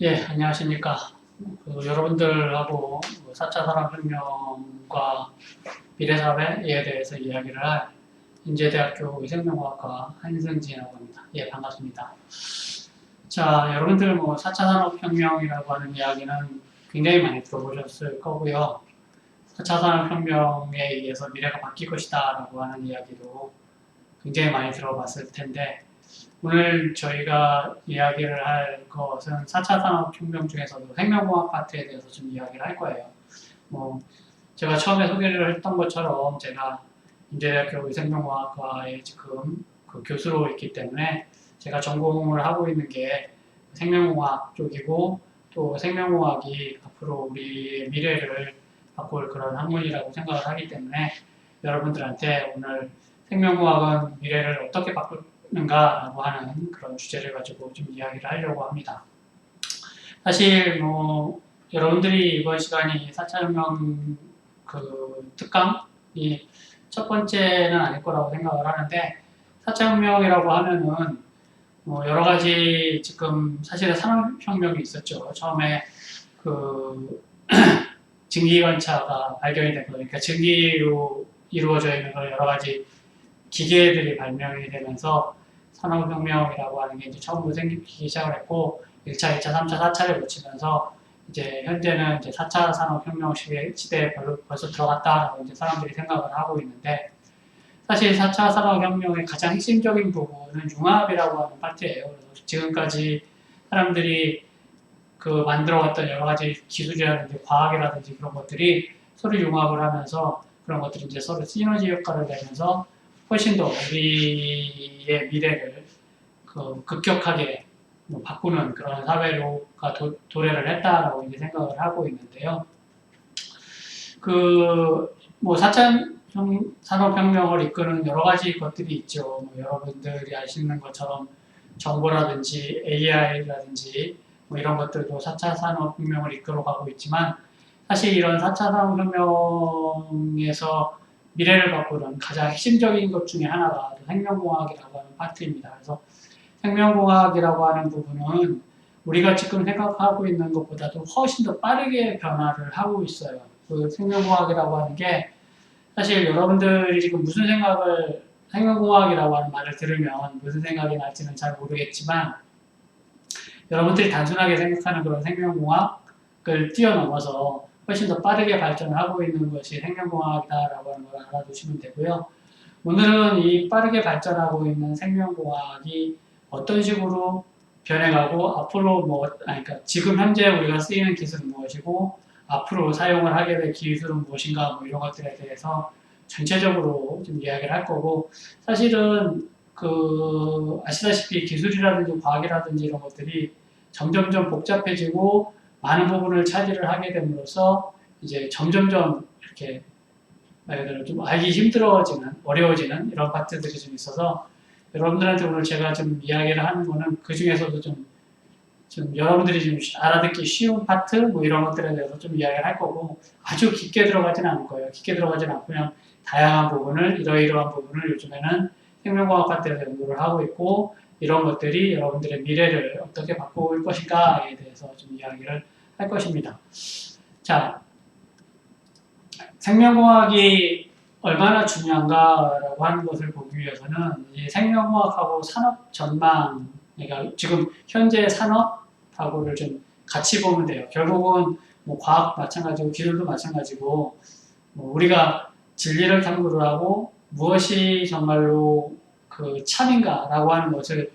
예, 안녕하십니까. 여러분들하고 4차 산업혁명과 미래사회에 대해서 이야기를 할 인제대학교 생명과학과 한승진이라고 합니다. 예, 반갑습니다. 자, 여러분들 4차 산업혁명이라고 하는 이야기는 굉장히 많이 들어보셨을 거고요. 4차 산업혁명에 의해서 미래가 바뀔 것이다 라고 하는 이야기도 굉장히 많이 들어봤을 텐데, 오늘 저희가 이야기를 할 것은 4차 산업혁명 중에서도 생명공학 파트에 대해서 좀 이야기를 할 거예요. 뭐 제가 처음에 소개를 했던 것처럼 제가 인제대학교 생명공학과에 지금 그 교수로 있기 때문에 제가 전공을 하고 있는 게 생명공학 쪽이고, 또 생명공학이 앞으로 우리의 미래를 바꿀 그런 학문이라고 생각을 하기 때문에 여러분들한테 오늘 생명공학은 미래를 어떻게 바꾸는가라고 하는 그런 주제를 가지고 좀 이야기를 하려고 합니다. 사실 여러분들이 이번 시간이 4차 혁명 그 특강이 첫 번째는 아닐 거라고 생각을 하는데, 4차 혁명이라고 하면은 여러 가지 지금 사실은 산업혁명이 있었죠. 처음에 그 증기관차가 발견이 된 거니까 증기로 이루어져 있는 걸 여러 가지 기계들이 발명이 되면서 산업혁명이라고 하는 게 이제 처음으로 생기기 시작을 했고, 1차, 2차, 3차, 4차를 거치면서 이제 현재는 이제 4차 산업혁명 시대에 벌써 들어갔다라고 이제 사람들이 생각을 하고 있는데, 사실 4차 산업혁명의 가장 핵심적인 부분은 융합이라고 하는 파트예요. 그래서 지금까지 사람들이 그 만들어왔던 여러 가지 기술이라든지 과학이라든지 그런 것들이 서로 융합을 하면서 그런 것들이 이제 서로 시너지 효과를 내면서 훨씬 더 우리의 미래를 급격하게 바꾸는 그런 사회로가 도래를 했다라고 이제 생각을 하고 있는데요. 뭐 4차 산업혁명을 이끄는 여러 가지 것들이 있죠. 여러분들이 아시는 것처럼 정보라든지 AI라든지 이런 것들도 4차 산업혁명을 이끌어가고 있지만, 사실 이런 4차 산업혁명에서 미래를 바꾸는 가장 핵심적인 것 중에 하나가 생명공학이라고 하는 파트입니다. 그래서 생명공학이라고 하는 부분은 우리가 지금 생각하고 있는 것보다도 훨씬 더 빠르게 변화를 하고 있어요. 그 생명공학이라고 하는 게 사실 여러분들이 지금 무슨 생각을, 생명공학이라고 하는 말을 들으면 무슨 생각이 날지는 잘 모르겠지만, 여러분들이 단순하게 생각하는 그런 생명공학을 뛰어넘어서 훨씬 더 빠르게 발전을 하고 있는 것이 생명공학이다라고 하는 걸 알아두시면 되고요. 오늘은 이 빠르게 발전하고 있는 생명공학이 어떤 식으로 변해가고 앞으로 그러니까 지금 현재 우리가 쓰이는 기술은 무엇이고 앞으로 사용을 하게 될 기술은 무엇인가 이런 것들에 대해서 전체적으로 좀 이야기를 할 거고, 사실은 아시다시피 기술이라든지 과학이라든지 이런 것들이 점점점 복잡해지고 많은 부분을 차지를 하게 됨으로써 이제 점점점 이렇게 말 그대로 좀 알기 힘들어지는, 어려워지는 이런 파트들이 좀 있어서 여러분들한테 오늘 제가 좀 이야기를 하는 거는 그 중에서도 좀 여러분들이 좀 알아듣기 쉬운 파트 이런 것들에 대해서 좀 이야기를 할 거고, 아주 깊게 들어가지는 않을 거예요. 깊게 들어가지는 않고 그냥 다양한 부분을, 이러이러한 부분을 요즘에는 생명과학 파트에서 연구를 하고 있고, 이런 것들이 여러분들의 미래를 어떻게 바꿀 것인가에 대해서 좀 이야기를 할 것입니다. 자, 생명공학이 얼마나 중요한가라고 하는 것을 보기 위해서는 이 생명공학하고 산업 전망, 그러니까 지금 현재 산업하고를 좀 같이 보면 돼요. 결국은 과학 마찬가지고 기술도 마찬가지고, 우리가 진리를 탐구를 하고 무엇이 정말로 그 참인가라고 하는 것을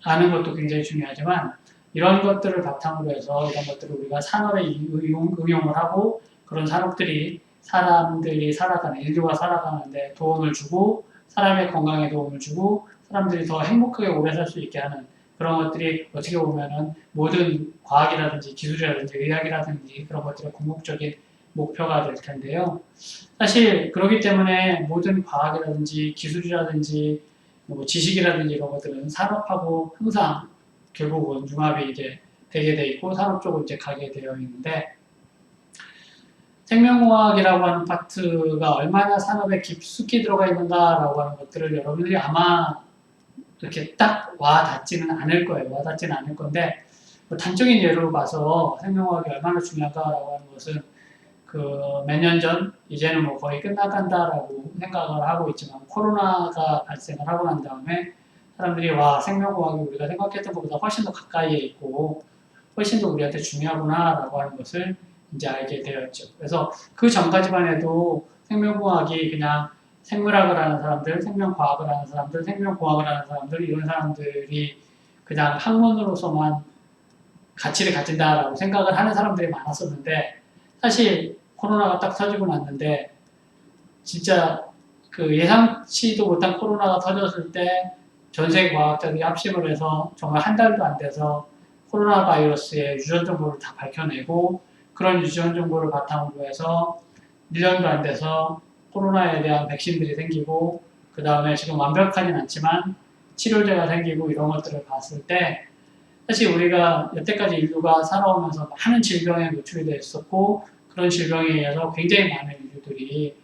아는 것도 굉장히 중요하지만, 이런 것들을 바탕으로 해서 이런 것들을 우리가 산업에 응용을 하고 그런 산업들이 사람들이 살아가는, 인류가 살아가는데 도움을 주고 사람의 건강에 도움을 주고 사람들이 더 행복하게 오래 살 수 있게 하는 그런 것들이 어떻게 보면은 모든 과학이라든지 기술이라든지 의학이라든지 그런 것들의 궁극적인 목표가 될 텐데요. 사실 그렇기 때문에 모든 과학이라든지 기술이라든지 지식이라든지 이런 것들은 산업하고 항상 결국은 융합이 이제 되게 돼 있고 산업 쪽으로 이제 가게 되어 있는데, 생명공학이라고 하는 파트가 얼마나 산업에 깊숙이 들어가 있는가라고 하는 것들을 여러분들이 아마 이렇게 딱 와닿지는 않을 거예요. 와닿지는 않을 건데, 뭐 단적인 예로 봐서 생명과학이 얼마나 중요한가라고 하는 것은 그 몇 년 전 이제는 뭐 거의 끝나간다라고 생각을 하고 있지만 코로나가 발생을 하고 난 다음에 사람들이 와 생명과학이 우리가 생각했던 것보다 훨씬 더 가까이에 있고 훨씬 더 우리한테 중요하구나라고 하는 것을 이제 알게 되었죠. 그래서 그 전까지만 해도 생명공학이 그냥 생물학을 하는 사람들, 생명과학을 하는 사람들, 생명공학을 하는 사람들 이런 사람들이 그냥 학문으로서만 가치를 가진다라고 생각을 하는 사람들이 많았었는데 사실 코로나가 딱 터지고 났는데 진짜 그 예상치도 못한 코로나가 터졌을 때 전 세계 과학자들이 합심을 해서 정말 한 달도 안 돼서 코로나 바이러스의 유전 정보를 다 밝혀내고 그런 유전 정보를 바탕으로 해서 1년도 안 돼서 코로나에 대한 백신들이 생기고 그 다음에 지금 완벽하진 않지만 치료제가 생기고 이런 것들을 봤을 때 사실 우리가 여태까지 인류가 살아오면서 많은 질병에 노출이 되어 있었고 그런 질병에 의해서 굉장히 많은 인류들이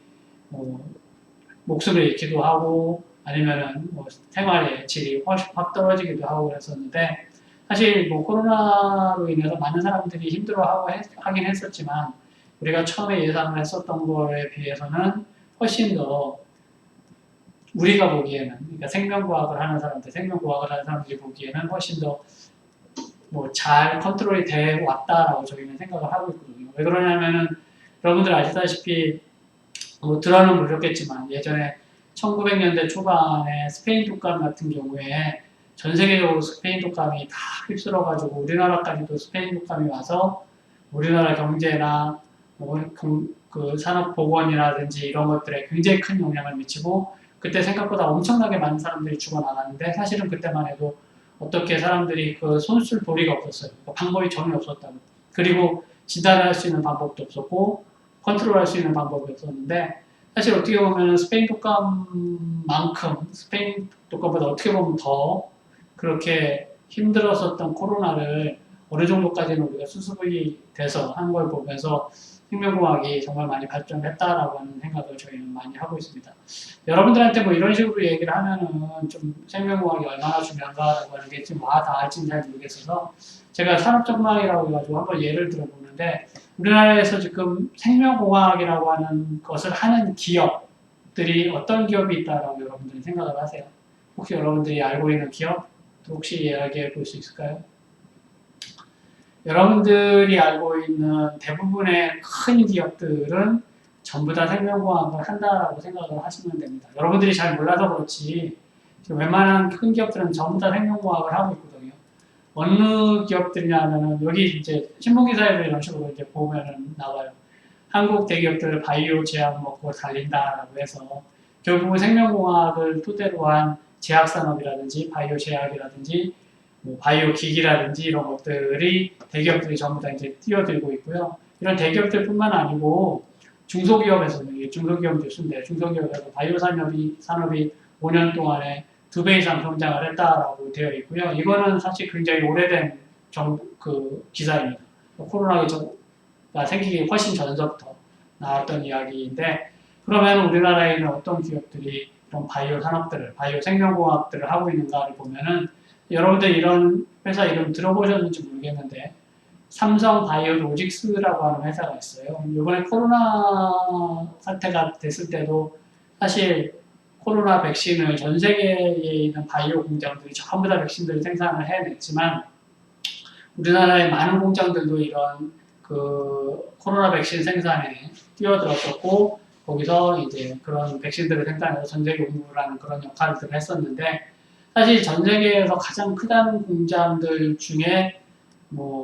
목숨을 잃기도 하고 아니면은 생활의 질이 훨씬 확 떨어지기도 하고 그랬었는데 사실 코로나로 인해서 많은 사람들이 힘들어하고 하긴 했었지만 우리가 처음에 예상을 했었던 거에 비해서는 훨씬 더 우리가 보기에는 그러니까 생명과학을 하는 사람들이 보기에는 훨씬 더 잘 컨트롤이 되어 왔다라고 저희는 생각을 하고 있거든요. 왜 그러냐면은 여러분들 아시다시피 들어는 모르겠지만 예전에 1900년대 초반에 스페인 독감 같은 경우에 전 세계적으로 스페인 독감이 다 휩쓸어가지고 우리나라까지도 스페인 독감이 와서 우리나라 경제나 그 산업보건이라든지 이런 것들에 굉장히 큰 영향을 미치고 그때 생각보다 엄청나게 많은 사람들이 죽어나갔는데 사실은 그때만 해도 어떻게 사람들이 그 손쓸 도리가 없었어요. 방법이 전혀 없었다고. 그리고 진단을 할 수 있는 방법도 없었고 컨트롤할 수 있는 방법이 없었는데 사실 어떻게 보면 스페인 독감보다 어떻게 보면 더 그렇게 힘들었었던 코로나를 어느 정도까지는 우리가 수습이 돼서 한 걸 보면서 생명공학이 정말 많이 발전했다라고 하는 생각을 저희는 많이 하고 있습니다. 여러분들한테 이런 식으로 얘기를 하면은 좀 생명공학이 얼마나 중요한가라고 하는 게 지금 다 알지는 잘 모르겠어서 제가 산업전망이라고 해가지고 한번 예를 들어보는데 우리나라에서 지금 생명공학이라고 하는 것을 하는 기업들이 어떤 기업이 있다라고 여러분들이 생각을 하세요? 혹시 여러분들이 알고 있는 기업? 혹시 이야기해 볼 수 있을까요? 여러분들이 알고 있는 대부분의 큰 기업들은 전부 다 생명공학을 한다라고 생각을 하시면 됩니다. 여러분들이 잘 몰라서 그렇지 웬만한 큰 기업들은 전부 다 생명공학을 하고 있거든요. 어느 기업들이냐면은 여기 이제 신문기사에도 이런 식으로 이제 보면은 나와요. 한국 대기업들 바이오 제약 먹고 달린다라고 해서 결국은 생명공학을 토대로 한 제약산업이라든지 바이오 제약이라든지 바이오 기기라든지 이런 것들이 대기업들이 전부 다 이제 뛰어들고 있고요. 이런 대기업들뿐만 아니고 중소기업에서는 중소기업 뉴스인데 중소기업에서 바이오 산업이 5년 동안에 2배 이상 성장을 했다라고 되어 있고요. 이거는 사실 굉장히 오래된 기사입니다. 코로나가 생기기 훨씬 전서부터 나왔던 이야기인데 그러면 우리나라에는 어떤 기업들이 이런 바이오 산업들을, 바이오 생명공학들을 하고 있는가를 보면은 여러분들 이런 회사 이름 들어보셨는지 모르겠는데 삼성 바이오로직스라고 하는 회사가 있어요. 이번에 코로나 사태가 됐을 때도 사실 코로나 백신을 전 세계에 있는 바이오 공장들이 전부 다 백신들을 생산을 해냈지만 우리나라의 많은 공장들도 이런 코로나 백신 생산에 뛰어들었었고 거기서 이제 그런 백신들을 생산해서 전 세계 공급을 하는 그런 역할들을 했었는데 사실 전 세계에서 가장 크다는 공장들 중에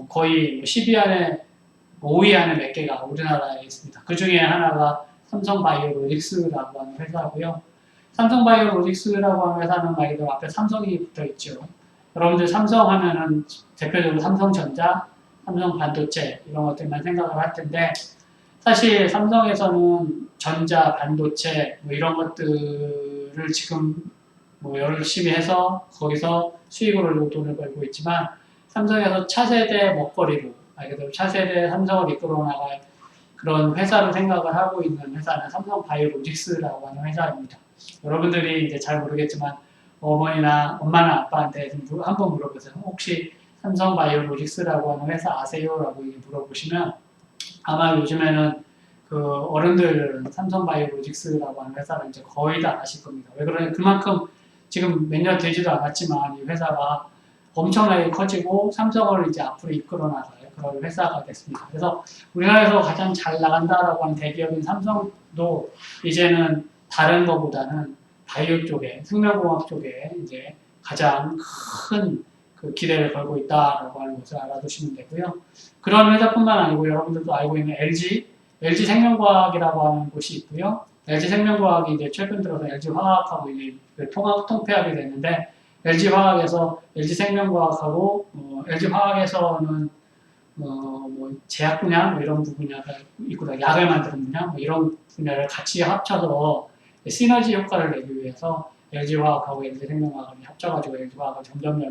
거의 10위 안에 5위 안에 몇 개가 우리나라에 있습니다. 그 중에 하나가 삼성바이오로직스라고 하는 회사고요. 삼성바이오로직스라고 하는 회사는 말 그대로 앞에 삼성이 붙어 있죠. 여러분들 삼성 하면은 대표적으로 삼성전자, 삼성반도체 이런 것들만 생각을 할 텐데 사실 삼성에서는 전자, 반도체 이런 것들을 지금 열심히 해서 거기서 수익을 올리고 돈을 벌고 있지만 삼성에서 차세대 먹거리로 말 그대로 차세대 삼성을 이끌어 나갈 그런 회사를 생각을 하고 있는 회사는 삼성바이오로직스라고 하는 회사입니다. 여러분들이 이제 잘 모르겠지만 엄마나 아빠한테 한번 물어보세요. 혹시 삼성바이오로직스라고 하는 회사 아세요라고 물어보시면 아마 요즘에는 그 어른들 삼성바이오로직스라고 하는 회사를 이제 거의 다 아실 겁니다. 왜 그러냐? 그만큼 지금 몇 년 되지도 않았지만 이 회사가 엄청나게 커지고 삼성을 이제 앞으로 이끌어 나갈 그런 회사가 됐습니다. 그래서 우리나라에서 가장 잘 나간다라고 하는 대기업인 삼성도 이제는 다른 것보다는 바이오 쪽에, 생명공학 쪽에 이제 가장 큰 그 기대를 걸고 있다라고 하는 것을 알아두시면 되고요. 그런 회사뿐만 아니고 여러분들도 알고 있는 LG 생명과학이라고 하는 곳이 있고요. LG 생명과학이 이제 최근 들어서 LG 화학하고 이제 통폐합이 됐는데 LG 화학에서 LG 생명과학하고 LG 화학에서는 뭐 제약 분야 뭐 이런 분야가 있고 약을 만드는 분야 뭐 이런 분야를 같이 합쳐서 시너지 효과를 내기 위해서 LG 화학하고 LG 생명과학이 합쳐가지고 LG 화학을 점점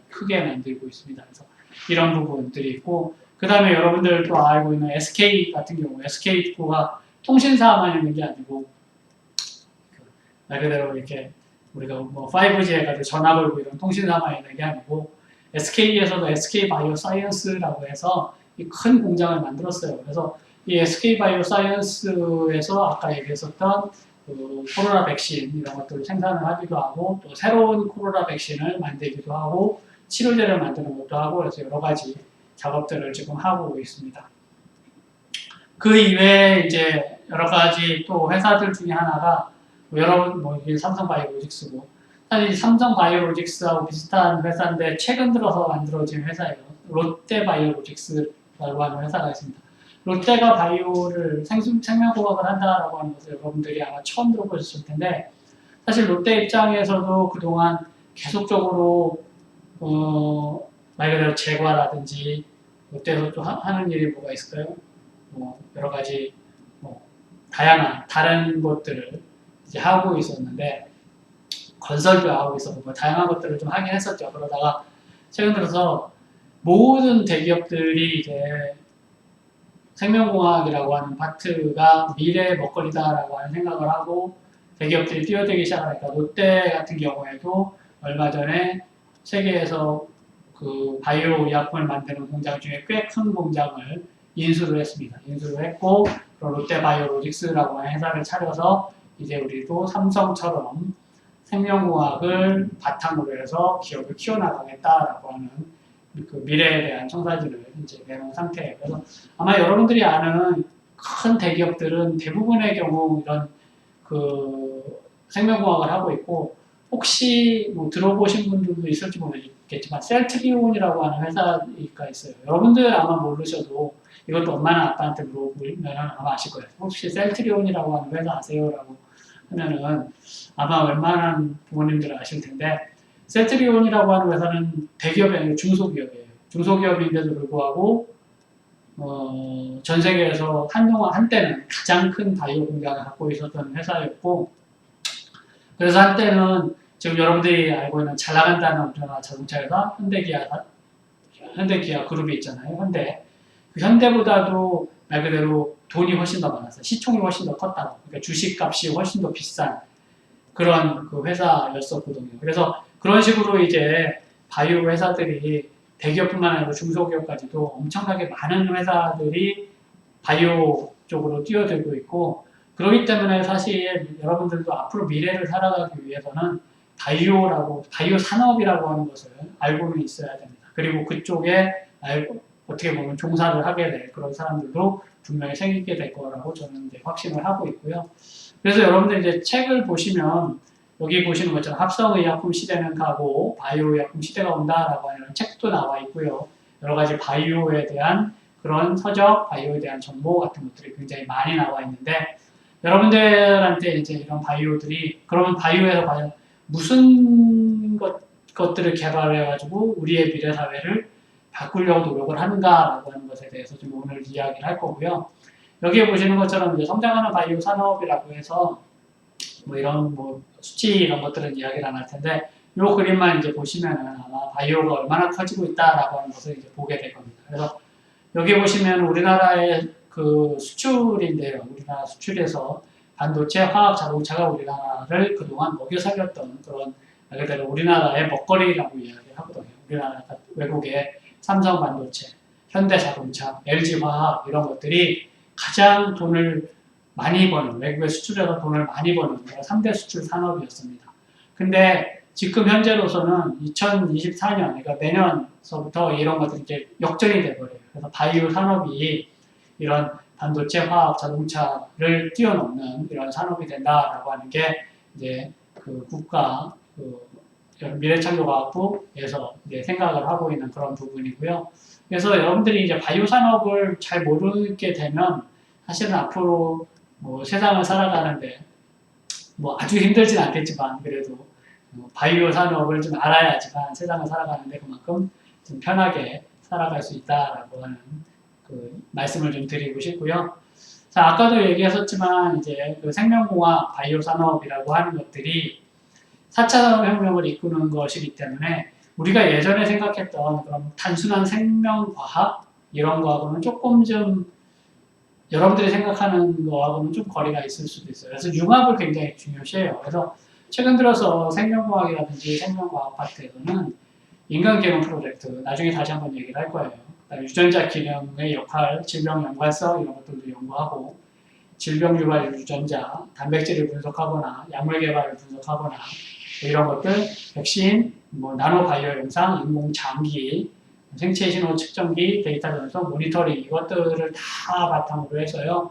크게 만들고 있습니다. 그래서 이런 부분들이 있고 그 다음에 여러분들도 알고 있는 SK 같은 경우 SK가 통신사만 있는 게 아니고 말 그대로 이렇게 우리가 뭐 5G 해가지고 전화 걸고 이런 통신사만 있는 게 아니고 SK에서도 SK바이오사이언스라고 해서 이 큰 공장을 만들었어요. 그래서 이 SK바이오사이언스에서 아까 얘기했었던 그 코로나 백신 이런 것들을 생산을 하기도 하고 또 새로운 코로나 백신을 만들기도 하고 치료제를 만드는 것도 하고 그래서 여러 가지 작업들을 지금 하고 있습니다. 그 이외에 이제 여러 가지 또 회사들 중에 하나가 여러분 뭐 이게 삼성바이오로직스고 사실 삼성바이오로직스하고 비슷한 회사인데 최근 들어서 만들어진 회사예요. 롯데바이오로직스라고 하는 회사가 있습니다. 롯데가 바이오를 생명공학을 한다라고 하는 것을 여러분들이 아마 처음 들어보셨을 텐데 사실 롯데 입장에서도 그동안 계속적으로 말 그대로 제과라든지 롯데에서 또 하는 일이 뭐가 있을까요? 여러 가지 다양한 다른 것들을 이제 하고 있었는데 건설도 하고 있었고 뭐 다양한 것들을 좀 하긴 했었죠. 그러다가 최근 들어서 모든 대기업들이 이제 생명공학이라고 하는 파트가 미래의 먹거리다라고 하는 생각을 하고 대기업들이 뛰어들기 시작하니까 롯데 같은 경우에도 얼마 전에 세계에서 그 바이오 의약품을 만드는 공장 중에 꽤 큰 공장을 인수를 했습니다. 인수를 했고 롯데바이오로직스라고 하는 회사를 차려서 이제 우리도 삼성처럼 생명공학을 바탕으로 해서 기업을 키워나가겠다라고 하는 그 미래에 대한 청사진을 이제 내놓은 상태예요. 그래서 아마 여러분들이 아는 큰 대기업들은 대부분의 경우 이런 그 생명공학을 하고 있고 혹시 뭐 들어보신 분들도 있을지 모르겠지만 셀트리온이라고 하는 회사가 있어요. 여러분들 아마 모르셔도 이것도 엄마나 아빠한테 물어보면 아마 아실 거예요. 혹시 셀트리온이라고 하는 회사 아세요? 라고 하면은 아마 웬만한 부모님들은 아실 텐데 셀트리온이라고 하는 회사는 대기업이 아니고 중소기업이에요. 중소기업인데도 불구하고 전 세계에서 한때는 가장 큰 바이오 공장을 갖고 있었던 회사였고 그래서 한때는 지금 여러분들이 알고 있는 잘 나간다는 우리나라 자동차 회사 현대기아 그룹이 있잖아요. 그 현대보다도 말 그대로 돈이 훨씬 더 많았어요. 시총이 훨씬 더 컸다고. 그러니까 주식값이 훨씬 더 비싼 그런 그 회사였었거든요. 그래서 그런 식으로 이제 바이오 회사들이 대기업뿐만 아니고 중소기업까지도 엄청나게 많은 회사들이 바이오 쪽으로 뛰어들고 있고 그렇기 때문에 사실 여러분들도 앞으로 미래를 살아가기 위해서는 바이오 산업이라고 하는 것을 알고는 있어야 됩니다. 그리고 그쪽에 어떻게 보면 종사를 하게 될 그런 사람들도 분명히 생기게 될 거라고 저는 이제 확신을 하고 있고요. 그래서 여러분들 이제 책을 보시면 여기 보시는 것처럼 합성의약품 시대는 가고 바이오의약품 시대가 온다라고 하는 책도 나와 있고요. 여러 가지 바이오에 대한 그런 서적, 바이오에 대한 정보 같은 것들이 굉장히 많이 나와 있는데 여러분들한테 이제 이런 바이오들이 그러면 바이오에서 과연 무슨 것들을 개발해가지고 우리의 미래 사회를 바꾸려고 노력을 하는가라고 하는 것에 대해서 좀 오늘 이야기를 할 거고요. 여기에 보시는 것처럼 이제 성장하는 바이오 산업이라고 해서 뭐 이런 뭐 수치 이런 것들은 이야기를 안 할 텐데 이 그림만 이제 보시면은 아마 바이오가 얼마나 커지고 있다라고 하는 것을 이제 보게 될 겁니다. 그래서 여기 보시면 우리나라의 그 수출인데요. 우리나라 수출에서 반도체, 화학, 자동차가 우리나라를 그동안 먹여 살렸던 그런 말 그대로 우리나라의 먹거리라고 이야기를 하거든요. 우리나라가 외국에 삼성 반도체, 현대자동차, LG화학 이런 것들이 가장 돈을 많이 버는, 외국에 수출해서 돈을 많이 버는 3대 수출 산업이었습니다. 근데 지금 현재로서는 2024년, 그러니까 내년서부터 이런 것들이 이제 역전이 돼버려요. 그래서 바이오 산업이 이런 반도체, 화학, 자동차를 뛰어넘는 이런 산업이 된다라고 하는 게 이제 그 국가 미래창조과학부에서 이제 생각을 하고 있는 그런 부분이고요. 그래서 여러분들이 이제 바이오 산업을 잘 모르게 되면 사실은 앞으로 뭐 세상을 살아가는데 뭐 아주 힘들진 않겠지만 그래도 바이오 산업을 좀 알아야지만 세상을 살아가는데 그만큼 좀 편하게 살아갈 수 있다라고 하는 그 말씀을 좀 드리고 싶고요. 자, 아까도 얘기했었지만 이제 그 생명공학, 바이오 산업이라고 하는 것들이 4차 산업혁명을 이끄는 것이기 때문에 우리가 예전에 생각했던 그런 단순한 생명과학 이런 거하고는 조금 좀 여러분들이 생각하는 거하고는 좀 거리가 있을 수도 있어요. 그래서 융합을 굉장히 중요시해요. 그래서 최근 들어서 생명공학이라든지 생명과학 파트에서는 인간개론 프로젝트, 나중에 다시 한번 얘기를 할 거예요. 유전자 기능의 역할, 질병 연관성 이런 것들도 연구하고 질병 유발 유전자, 단백질을 분석하거나 약물 개발을 분석하거나 이런 것들, 백신, 뭐 나노바이오 영상, 인공 장기, 생체 신호 측정기, 데이터 전송, 모니터링 이것들을 다 바탕으로 해서요.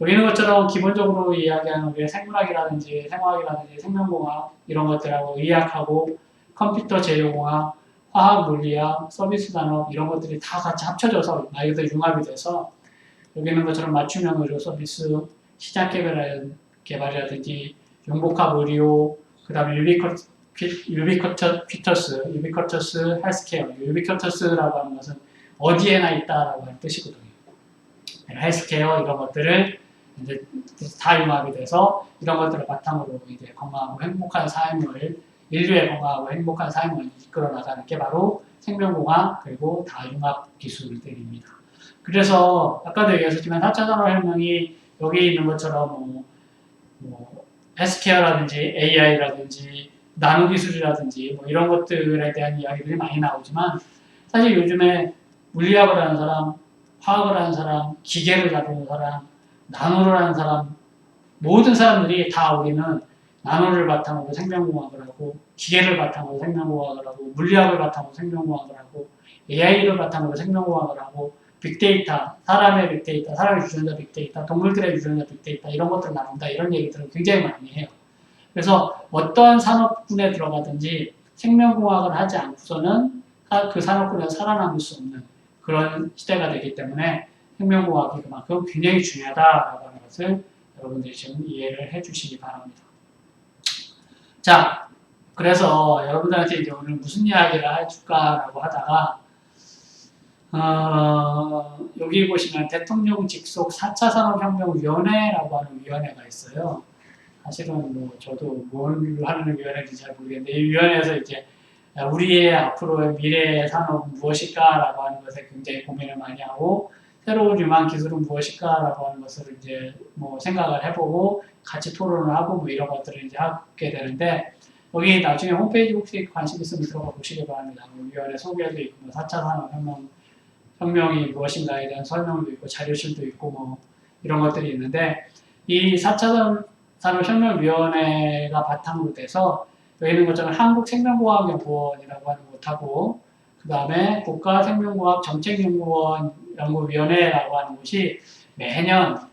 여기 있는 것처럼 기본적으로 이야기하는 우리의 생물학이라든지 생화학이라든지 생명공학 이런 것들하고 의학하고 컴퓨터 제휴공학, 화학 물리학, 서비스 산업 이런 것들이 다 같이 합쳐져서 말 그대로 융합이 돼서 여기 있는 것처럼 맞춤형 의료 서비스, 시장 개발이라든지 융복합 의료, 그 다음에 유비쿼터스 헬스케어, 유비쿼터스라고 하는 것은 어디에나 있다라고 하는 뜻이거든요. 헬스케어 이런 것들을 이제 다 융합이 돼서 이런 것들을 바탕으로 이제 건강하고 행복한 삶을 인류의 건강하고 행복한 삶을 이끌어 나가는 게 바로 생명공학 그리고 다융합 기술들입니다. 그래서 아까도 얘기했었지만 4차 산업혁명이 여기 있는 것처럼 헬스케어라든지 AI라든지 나노기술이라든지 뭐 이런 것들에 대한 이야기들이 많이 나오지만 사실 요즘에 물리학을 하는 사람, 화학을 하는 사람, 기계를 다루는 사람, 나노를 하는 사람 모든 사람들이 다 우리는 나노를 바탕으로 생명공학을 하고 기계를 바탕으로 생명공학을 하고 물리학을 바탕으로 생명공학을 하고 AI를 바탕으로 생명공학을 하고 빅데이터, 사람의 빅데이터, 사람의 유전자 빅데이터, 동물들의 유전자 빅데이터 이런 것들을 나눈다 이런 얘기들을 굉장히 많이 해요. 그래서 어떠한 산업군에 들어가든지 생명공학을 하지 않고서는 그 산업군에서 살아남을 수 없는 그런 시대가 되기 때문에 생명공학이 그만큼 굉장히 중요하다라고 하는 것을 여러분들이 지금 이해를 해주시기 바랍니다. 자, 그래서 여러분들한테 이제 오늘 무슨 이야기를 해줄까라고 하다가 여기 보시면 대통령 직속 4차 산업혁명위원회라고 하는 위원회가 있어요. 사실은 뭐 저도 뭘 하는 위원회인지 잘 모르겠는데 이 위원회에서 이제 우리의 앞으로의 미래의 산업은 무엇일까라고 하는 것에 굉장히 고민을 많이 하고 새로운 유망 기술은 무엇일까라고 하는 것을 이제 뭐 생각을 해보고 같이 토론을 하고 뭐 이런 것들을 이제 하게 되는데 여기 나중에 홈페이지 혹시 관심 있으면 들어가 보시기 바랍니다. 위원회 소개도 있고 뭐 4차 산업혁명이 무엇인가에 대한 설명도 있고 자료실도 있고 뭐 이런 것들이 있는데 이 4차 산업혁명위원회가 바탕으로 돼서 여기 있는 것처럼 한국생명공학연구원이라고 하는 곳하고 그 다음에 국가생명공학정책연구원연구위원회라고 하는 곳이 매년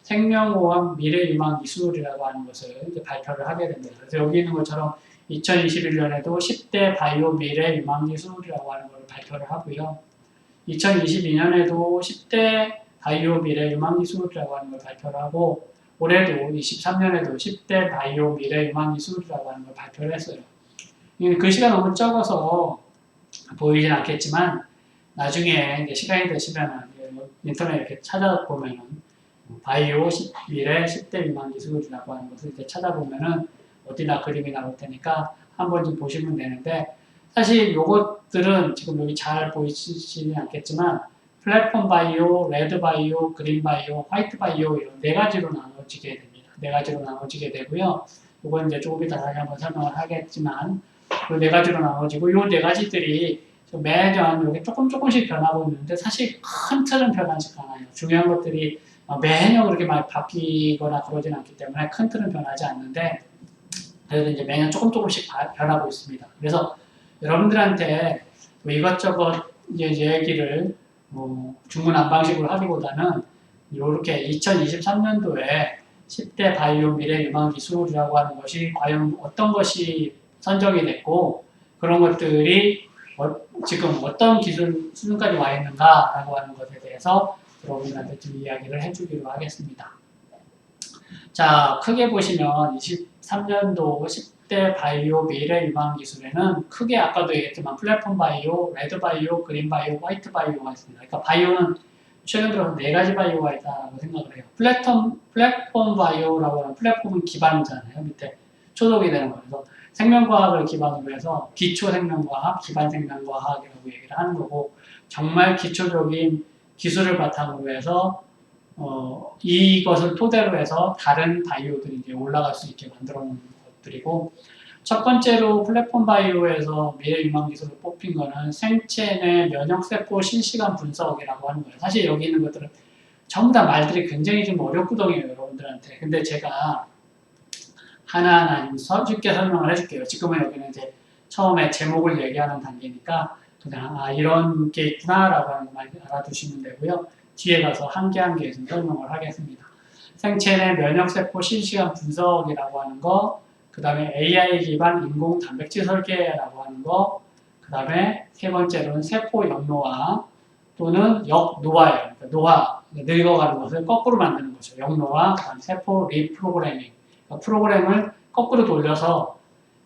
생명공학 미래유망기술이라고 하는 것을 이제 발표를 하게 됩니다. 그래서 여기 있는 것처럼 2021년에도 10대 바이오 미래유망기술이라고 하는 걸 발표를 하고요. 2022년에도 10대 바이오 미래유망기술이라고 하는 걸 발표를 하고 올해도 23년에도 10대 바이오 미래유망기술이라고 하는 걸 발표를 했어요. 글씨가 너무 적어서 보이진 않겠지만 나중에 이제 시간이 되시면 인터넷 이렇게 찾아보면은 바이오 미래 10대 유망기술이라고 하는 것을 이제 찾아보면은 어디나 그림이 나올 테니까 한번 좀 보시면 되는데 사실 요것들은 지금 여기 잘 보이시지 않겠지만 플랫폼 바이오, 레드 바이오, 그린 바이오, 화이트 바이오 이런 네 가지로 나눠지게 됩니다. 네 가지로 나눠지게 되고요. 이건 이제 조금 이따 다시 한번 설명을 하겠지만 그 네 가지로 나눠지고 이 네 가지들이 매년 이게 조금씩 변하고 있는데 사실 큰 틀은 변하지 않아요. 중요한 것들이 매년 그렇게 많이 바뀌거나 그러진 않기 때문에 큰 틀은 변하지 않는데 그래도 이제 매년 조금씩 변하고 있습니다. 그래서 여러분들한테 뭐 이것저것 이제 얘기를 뭐 중구난방식으로 하기보다는 이렇게 2023년도에 10대 바이오 미래 유망 기술이라고 하는 것이 과연 어떤 것이 선정이 됐고 그런 것들이 지금 어떤 기술 수준까지 와 있는가라고 하는 것에 대해서 여러분들한테 좀 이야기를 해주기로 하겠습니다. 자, 크게 보시면 23년도 10대 바이오 미래 유망 기술에는 크게 아까도 얘기했지만 플랫폼 바이오, 레드 바이오, 그린 바이오, 화이트 바이오가 있습니다. 그러니까 바이오는 최근 들어서 4가지 바이오가 있다고 생각을 해요. 플랫폼 바이오라고 하는 플랫폼은 기반이잖아요. 밑에 초록이 되는 거. 그래서 생명과학을 기반으로 해서 기초 생명과학, 기반 생명과학이라고 얘기를 하는 거고 정말 기초적인 기술을 바탕으로 해서 이것을 토대로 해서 다른 바이오들이 이제 올라갈 수 있게 만들어 놓은 것들이고 첫 번째로 플랫폼 바이오에서 미래 유망 기술을 뽑힌 거는 생체 내 면역세포 실시간 분석이라고 하는 거예요. 사실 여기 있는 것들은 전부 다 말들이 굉장히 좀 어렵거든요, 여러분들한테. 근데 제가 하나하나 쉽게 설명을 해줄게요. 지금은 여기는 이제 처음에 제목을 얘기하는 단계니까 그냥 이런 게 있구나라고 하는 것만 알아두시면 되고요. 뒤에 가서 한 개 한 개 좀 설명을 하겠습니다. 생체 내 면역세포 실시간 분석이라고 하는 거, 그 다음에 AI 기반 인공 단백질 설계라고 하는 거, 그 다음에 세 번째로는 세포 역노화 또는 역노화예요. 그러니까 노화, 늙어가는 것을 거꾸로 만드는 거죠. 역노화, 그 다음에 세포 리프로그래밍. 그러니까 프로그램을 거꾸로 돌려서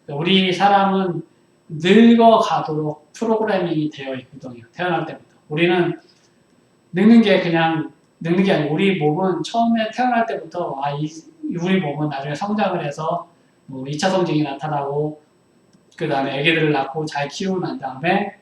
우리 사람은 늙어가도록 프로그래밍이 되어 있거든요. 태어날 때부터. 우리는 늙는 게 아니고 우리 몸은 처음에 태어날 때부터 우리 몸은 나중에 성장을 해서 뭐 2차 성징이 나타나고 그 다음에 아기들을 낳고 잘 키우고 난 다음에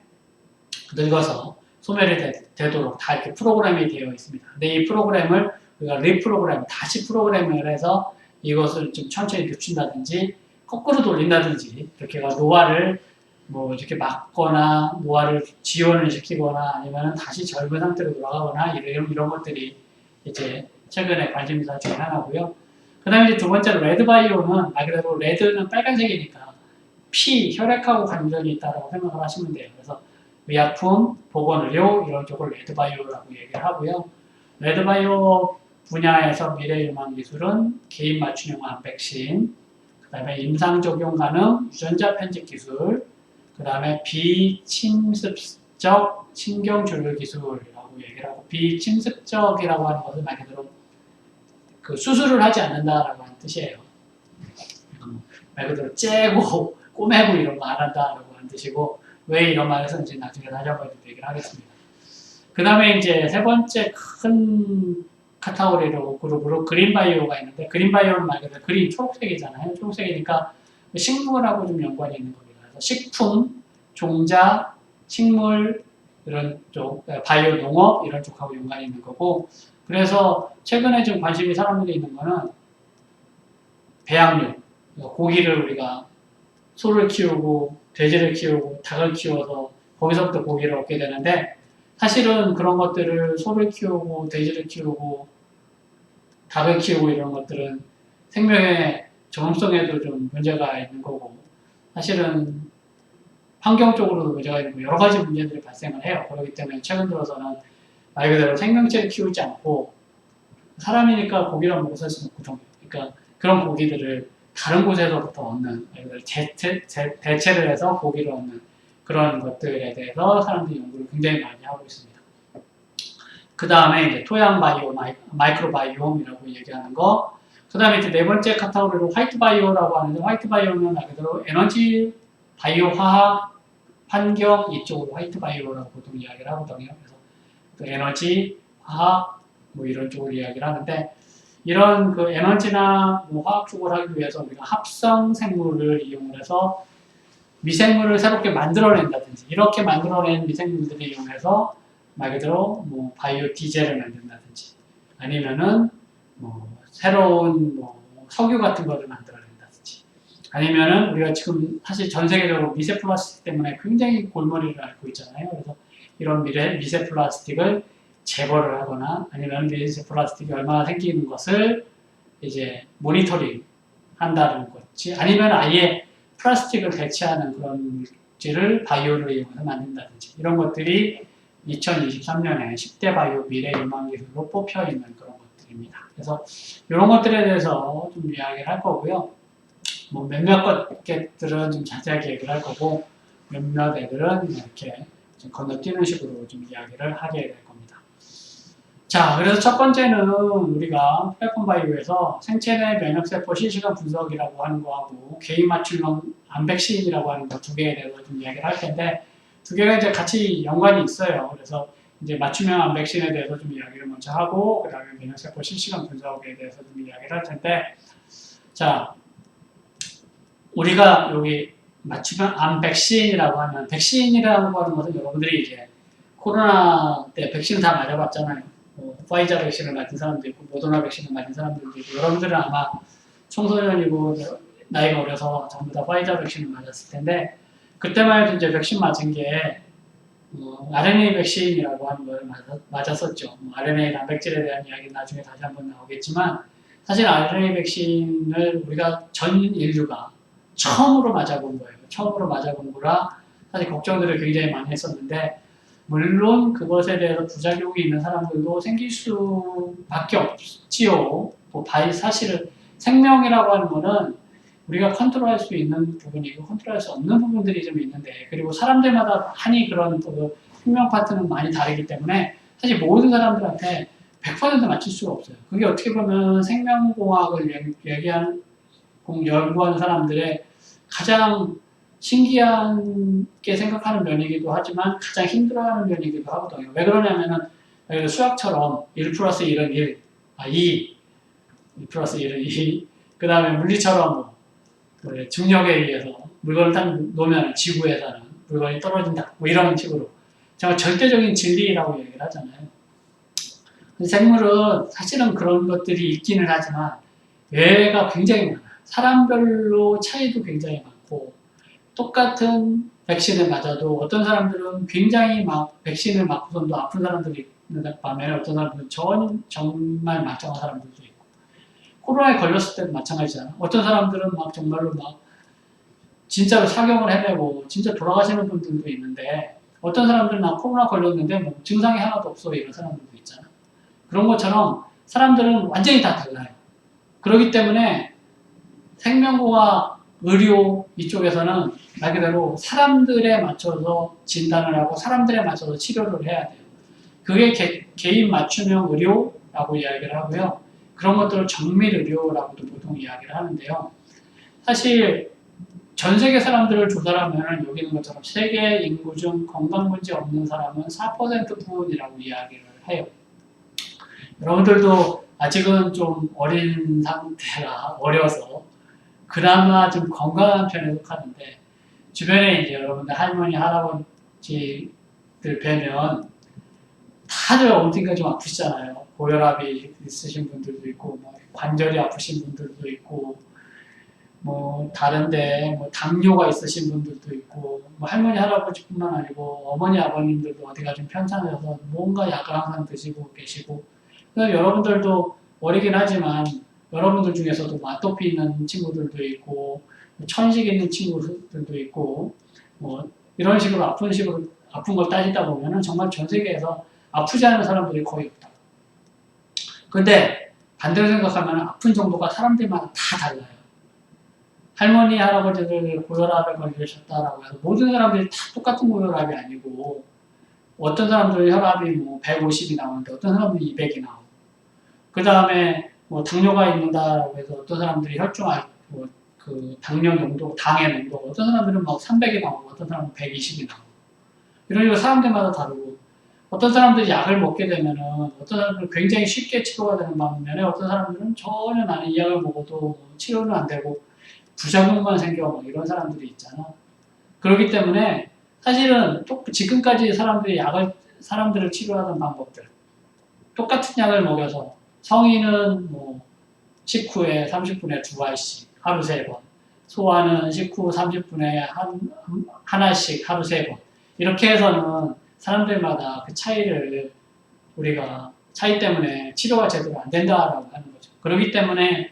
늙어서 소멸이 되도록 다 이렇게 프로그램이 되어 있습니다. 근데 이 프로그램을 우리가 리프로그램, 다시 프로그래밍을 해서 이것을 좀 천천히 늦춘다든지 거꾸로 돌린다든지 이렇게 노화를 뭐 이렇게 막거나 노화를 지원을 시키거나 아니면 다시 젊은 상태로 돌아가거나 이런 것들이 이제 최근에 관심사 중에 하나고요. 그 다음에 이제 두 번째로 레드바이오는 말 그대로 레드는 빨간색이니까 혈액하고 관련이 있다고 생각을 하시면 돼요. 그래서 의약품, 보건의료 이런 쪽을 레드바이오라고 얘기를 하고요. 레드바이오 분야에서 미래 유망 기술은 개인 맞춤형 암 백신, 그 다음에 임상 적용 가능 유전자 편집 기술, 그 다음에 비침습적 신경 조절 기술이라고 얘기를 하고 비침습적이라고 하는 것은 말 그대로 그 수술을 하지 않는다라고 하는 뜻이에요. 말 그대로 째고 꼬매고 이런 거 안 한다라고 하는 뜻이고 왜 이런 말을 썼는지 나중에 다시 한번 얘기를 하겠습니다. 그 다음에 이제 세 번째 큰 카테고리로 그룹으로 그린바이오가 있는데 그린바이오는 말 그대로 그린 초록색이잖아요. 초록색이니까 식물하고 좀 연관이 있는 겁니다. 그래서 식품, 종자, 식물 이런 쪽, 바이오 농업 이런 쪽하고 연관이 있는 거고 그래서 최근에 좀 관심이 사람들이 있는 거는 배양육, 고기를 우리가 소를 키우고 돼지를 키우고 닭을 키워서 거기서부터 고기를 얻게 되는데 사실은 그런 것들을 소를 키우고 돼지를 키우고 닭을 키우고 이런 것들은 생명의 정성에도 좀 문제가 있는 거고 사실은 환경적으로도 문제가 있고 여러 가지 문제들이 발생을 해요. 그렇기 때문에 최근 들어서는 말 그대로 생명체를 키우지 않고 사람이니까 고기를 먹고 살 수는 없거든요. 그러니까 그런 고기들을 다른 곳에서부터 얻는 대체를 해서 고기를 얻는 그런 것들에 대해서 사람들이 연구를 굉장히 많이 하고 있습니다. 그 다음에 이제 토양 바이오, 마이크로 바이옴이라고 얘기하는 거. 그 다음에 이제 네 번째 카테고리로 화이트 바이오라고 하는데 화이트 바이오는 말 그대로 에너지, 바이오 화학, 환경 이쪽으로 화이트 바이오라고 보통 이야기를 하거든요. 그래서 또 에너지, 화학 뭐 이런 쪽으로 이야기를 하는데 이런 그 에너지나 뭐 화학 쪽을 하기 위해서 우리가 합성 생물을 이용해서 미생물을 새롭게 만들어낸다든지 이렇게 만들어낸 미생물들을 이용해서 말 그대로 뭐 바이오 디젤을 만든다든지 아니면은 뭐 새로운 뭐 석유 같은 거를 만들어낸다든지 아니면은 우리가 지금 사실 전 세계적으로 미세 플라스틱 때문에 굉장히 골머리를 앓고 있잖아요. 그래서 이런 미세 플라스틱을 제거를 하거나 아니면 미세 플라스틱이 얼마나 생기는 것을 이제 모니터링 한다는 거지. 아니면 아예 플라스틱을 대체하는 그런 물질을 바이오를 이용해서 만든다든지 이런 것들이 2023년에 10대 바이오 미래 유망 기술로 뽑혀 있는 그런 것들입니다. 그래서 이런 것들에 대해서 좀 이야기를 할 거고요. 뭐 몇몇 것들은 좀 자세하게 얘기를 할 거고 몇몇 애들은 이렇게 좀 건너뛰는 식으로 좀 이야기를 하게 될 겁니다. 자, 그래서 첫 번째는 우리가 플랫폼 바이오에서 생체 내 면역세포 실시간 분석이라고 하는 거하고 개인 맞춤형 암백신이라고 하는 거 두 개에 대해서 좀 이야기를 할 텐데 두 개가 이제 같이 연관이 있어요. 그래서 이제 맞춤형 암백신에 대해서 좀 이야기를 먼저 하고 그 다음에 면역세포 실시간 분석에 대해서 좀 이야기를 할 텐데 자, 우리가 여기 맞춤형 암백신이라고 하면 백신이라고 하는 것은 여러분들이 이제 코로나 때 백신을 다 맞아봤잖아요. 파이자 백신을 맞은 사람도 있고 모더나 백신을 맞은 사람들도 있고 여러분들은 아마 청소년이고 나이가 어려서 전부 다 파이자 백신을 맞았을 텐데 그때만 해도 이제 백신 맞은 게 RNA 백신이라고 하는 걸 맞았었죠. RNA 단백질에 대한 이야기는 나중에 다시 한번 나오겠지만 사실 RNA 백신을 우리가 전 인류가 처음으로 맞아본 거예요. 처음으로 맞아본 거라 사실 걱정들을 굉장히 많이 했었는데 물론 그것에 대해서 부작용이 있는 사람들도 생길 수밖에 없지요. 사실은 생명이라고 하는 거는 우리가 컨트롤할 수 있는 부분이고 컨트롤할 수 없는 부분들이 좀 있는데 그리고 사람들마다 한이 그런 생명 파트는 많이 다르기 때문에 사실 모든 사람들한테 100% 맞출 수가 없어요. 그게 어떻게 보면 생명공학을 연구하는 사람들의 가장 신기하게 생각하는 면이기도 하지만 가장 힘들어하는 면이기도 하거든요. 왜 그러냐면은 수학처럼 1 플러스 1은 1, 2, 1 플러스 1은 2, 그 다음에 물리처럼 중력에 의해서 물건을 딱 놓으면 지구에서는 물건이 떨어진다. 뭐 이런 식으로 정말 절대적인 진리라고 얘기를 하잖아요. 생물은 사실은 그런 것들이 있기는 하지만 외가 굉장히 많아요. 사람별로 차이도 굉장히 많고 똑같은 백신을 맞아도 어떤 사람들은 굉장히 막 백신을 맞고선도 아픈 사람들이 있는 반면에 어떤 사람들은 정말 멀쩡한 사람들도 있고 코로나에 걸렸을 때도 마찬가지잖아. 어떤 사람들은 막 정말로 막 진짜로 사경을 해내고 진짜 돌아가시는 분들도 있는데 어떤 사람들은 나 코로나 걸렸는데 뭐 증상이 하나도 없어 이런 사람들도 있잖아. 그런 것처럼 사람들은 완전히 다 달라요. 그렇기 때문에 생명공학, 의료 이쪽에서는 말 그대로 사람들에 맞춰서 진단을 하고 사람들에 맞춰서 치료를 해야 돼요. 그게 개인 맞춤형 의료라고 이야기를 하고요. 그런 것들을 정밀 의료라고도 보통 이야기를 하는데요. 사실 전 세계 사람들을 조사하면 여기 있는 것처럼 세계 인구 중 건강 문제 없는 사람은 4%뿐이라고 이야기를 해요. 여러분들도 아직은 좀 어린 상태라 어려서 그나마 좀 건강한 편에 속하는데 주변에 이제 여러분들 할머니, 할아버지들 뵈면 다들 어딘가 좀 아프시잖아요. 고혈압이 있으신 분들도 있고 뭐 관절이 아프신 분들도 있고 뭐 다른데 뭐 당뇨가 있으신 분들도 있고 뭐 할머니, 할아버지뿐만 아니고 어머니, 아버님들도 어디가 좀 편찮으셔서 뭔가 약을 항상 드시고 계시고 그래서 여러분들도 어리긴 하지만 여러분들 중에서도 아토피 있는 친구들도 있고 천식 있는 친구들도 있고 뭐 이런 식으로 아픈 걸 따지다 보면은 정말 전 세계에서 아프지 않은 사람들이 거의 없다. 근데 반대로 생각하면 아픈 정도가 사람들마다 다 달라요. 할머니, 할아버지들 고혈압에 걸리셨다라고 해서 모든 사람들이 다 똑같은 고혈압이 아니고 어떤 사람들은 혈압이 뭐 150이 나오는데 어떤 사람들은 200이 나오고 그 다음에 뭐 당뇨가 있는다라고 해서 어떤 사람들이 그 당뇨 농도, 당의 농도 어떤 사람들은 막 300이 나오고 어떤 사람은 120이 나오고 이런 식으로 사람들마다 다르고 어떤 사람들이 약을 먹게 되면은 어떤 사람들은 굉장히 쉽게 치료가 되는 반면에 어떤 사람들은 전혀 나는 이 약을 먹어도 치료는 안 되고 부작용만 생겨 뭐 이런 사람들이 있잖아. 그렇기 때문에 사실은 지금까지 사람들을 치료하던 방법들 똑같은 약을 먹여서 성인은 뭐 식후에 30분에 2알씩 하루 3번 소화는 식후 30분에 하나씩 하루 3번. 이렇게 해서는 사람들마다 그 차이를 우리가 차이 때문에 치료가 제대로 안 된다라고 하는 거죠. 그렇기 때문에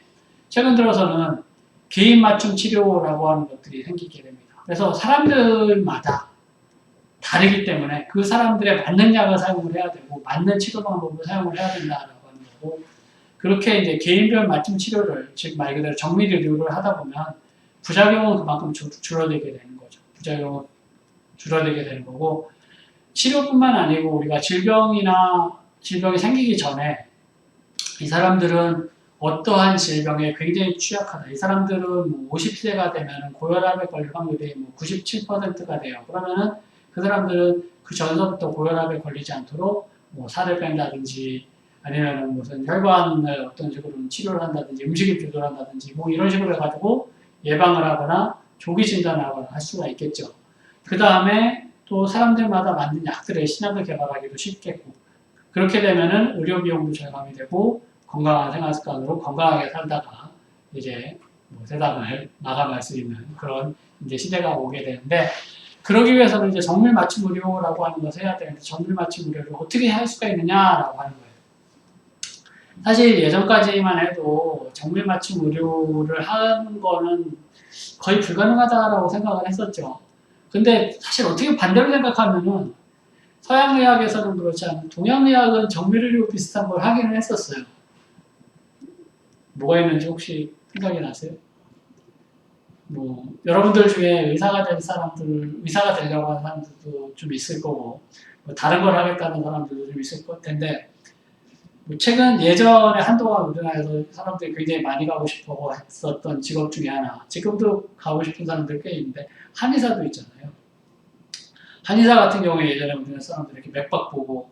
최근 들어서는 개인 맞춤 치료라고 하는 것들이 생기게 됩니다. 그래서 사람들마다 다르기 때문에 그 사람들의 맞는 약을 사용을 해야 되고 맞는 치료 방법을 사용을 해야 된다라고 하는 거고, 그렇게 이제 개인별 맞춤 치료를, 즉 말 그대로 정밀 의료를 하다 보면 부작용은 그만큼 줄어들게 되는 거죠. 부작용은 줄어들게 되는 거고, 치료뿐만 아니고 우리가 질병이 생기기 전에 이 사람들은 어떠한 질병에 굉장히 취약하다. 이 사람들은 뭐 50세가 되면 고혈압에 걸릴 확률이 뭐 97%가 돼요. 그러면은 그 사람들은 그 전서부터 고혈압에 걸리지 않도록 뭐 살을 뺀다든지 아니면 무슨 혈관을 어떤 식으로 치료를 한다든지 음식을 조절한다든지 뭐 이런 식으로 해가지고 예방을 하거나 조기 진단을 하거나 할 수가 있겠죠. 그 다음에 또 사람들마다 맞는 약들을 신약을 개발하기도 쉽겠고, 그렇게 되면은 의료 비용도 절감이 되고 건강한 생활 습관으로 건강하게 살다가 이제 뭐 세상을 마감할 수 있는 그런 이제 시대가 오게 되는데, 그러기 위해서는 이제 정밀 맞춤 의료라고 하는 것을 해야 되는데, 정밀 맞춤 의료를 어떻게 할 수가 있느냐라고 하는 거예요. 사실 예전까지만 해도 정밀 맞춤 의료를 하는 거는 거의 불가능하다라고 생각을 했었죠. 근데 사실 어떻게 반대로 생각하면은 서양의학에서는 그렇지 않은 동양의학은 정밀의료 비슷한 걸 하기는 했었어요. 뭐가 있는지 혹시 생각이 나세요? 뭐 여러분들 중에 의사가 되려고 하는 사람들도 좀 있을 거고, 뭐 다른 걸 하겠다는 사람들도 좀 있을 것 텐데, 뭐 최근 예전에 한동안 우리나라에서 사람들이 굉장히 많이 가고 싶어 했었던 직업 중에 하나, 지금도 가고 싶은 사람들 꽤 있는데 한의사도 있잖아요. 한의사 같은 경우에 예전에 우리나라 사람들이 이렇게 맥박 보고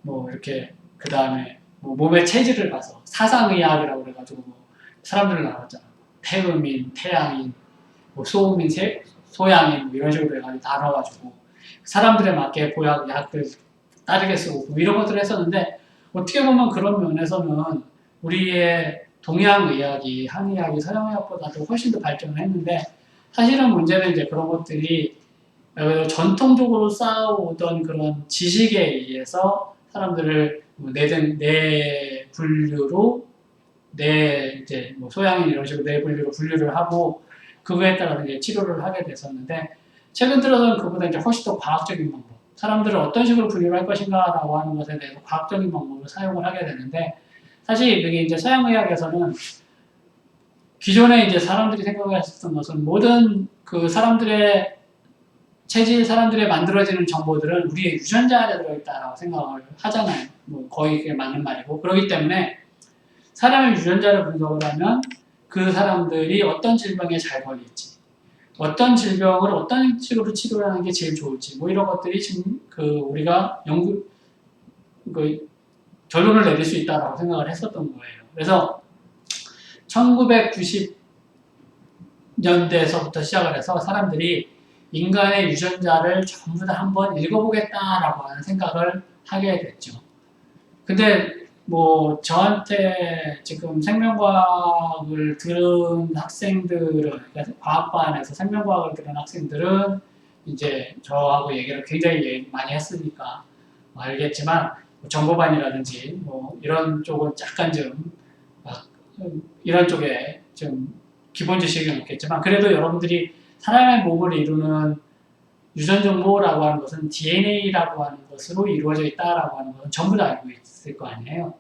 뭐 이렇게 그 다음에 뭐 몸의 체질을 봐서 사상의학이라고 그래가지고 뭐 사람들을 나눴잖아. 태음인, 태양인, 뭐 소음인, 소양인 뭐 이런 식으로 해가지고 다 나눠가지고 사람들에 맞게 보약, 약을 따르게 쓰고 뭐 이런 것들을 했었는데, 어떻게 보면 그런 면에서는 우리의 동양의학이 한의학이 서양의학보다도 훨씬 더 발전을 했는데, 사실은 문제는 이제 그런 것들이 전통적으로 쌓아오던 그런 지식에 의해서 사람들을 네 분류로 이제 뭐 소양인 이런 식으로 네 분류로 분류를 하고 그거에 따라서 이제 치료를 하게 됐었는데, 최근 들어서는 그보다 이제 훨씬 더 과학적인 방법, 사람들을 어떤 식으로 분류를 할 것인가라고 하는 것에 대해서 과학적인 방법을 사용을 하게 되는데, 사실 그게 이제 서양의학에서는 기존에 이제 사람들이 생각을 했었던 것은 모든 그 사람들의 체질, 사람들의 만들어지는 정보들은 우리의 유전자 안에 들어있다라고 생각을 하잖아요. 뭐 거의 그게 맞는 말이고, 그렇기 때문에 사람의 유전자를 분석을 하면 그 사람들이 어떤 질병에 잘 걸릴지, 어떤 질병을 어떤 식으로 치료를 하는 게 제일 좋을지, 뭐 이런 것들이 지금 그 우리가 결론을 내릴 수 있다라고 생각을 했었던 거예요. 그래서 1990년대에서부터 시작을 해서 사람들이 인간의 유전자를 전부 다 한번 읽어보겠다라고 하는 생각을 하게 됐죠. 근데 뭐 저한테 지금 생명과학을 들은 학생들은, 그러니까 과학반에서 생명과학을 들은 학생들은 이제 저하고 얘기를 굉장히 많이 했으니까 알겠지만, 정보반이라든지 뭐 이런 쪽은 약간 좀 이런 쪽에 좀 기본 지식은 없겠지만, 그래도 여러분들이 사람의 몸을 이루는 유전 정보라고 하는 것은 DNA라고 하는 것으로 이루어져 있다라고 하는 것은 전부 다 알고 있을 거 아니에요.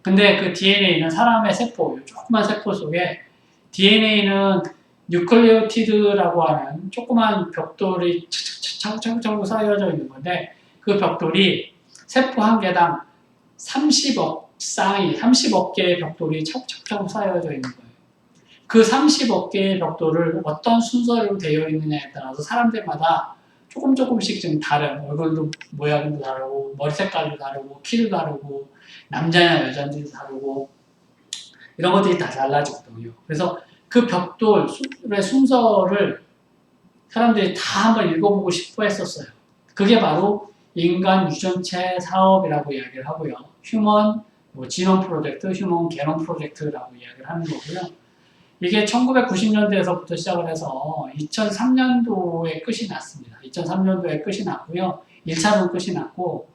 근데 그 DNA는 사람의 세포, 조그만 세포 속에 DNA는 뉴클레오티드라고 하는 조그만 벽돌이 차곡차곡 쌓여져 있는 건데, 그 벽돌이 세포 한 개당 30억 개의 벽돌이 차곡차곡 쌓여져 있는 거예요. 그 30억 개의 벽돌을 어떤 순서로 되어 있느냐에 따라서 사람들마다 조금씩 좀 다른, 얼굴도 모양도 다르고 머리 색깔도 다르고 키도 다르고 남자냐 여자인지도 다르고 이런 것들이 다 달라지거든요. 그래서 그 벽돌의 순서를 사람들이 다 한번 읽어보고 싶어 했었어요. 그게 바로 인간 유전체 사업이라고 이야기를 하고요. 휴먼 지놈 프로젝트, 휴먼 게놈 프로젝트라고 이야기를 하는 거고요. 이게 1990년대에서부터 시작을 해서 2003년도에 끝이 났습니다. 2003년도에 끝이 났고요. 1차로는 끝이 났고,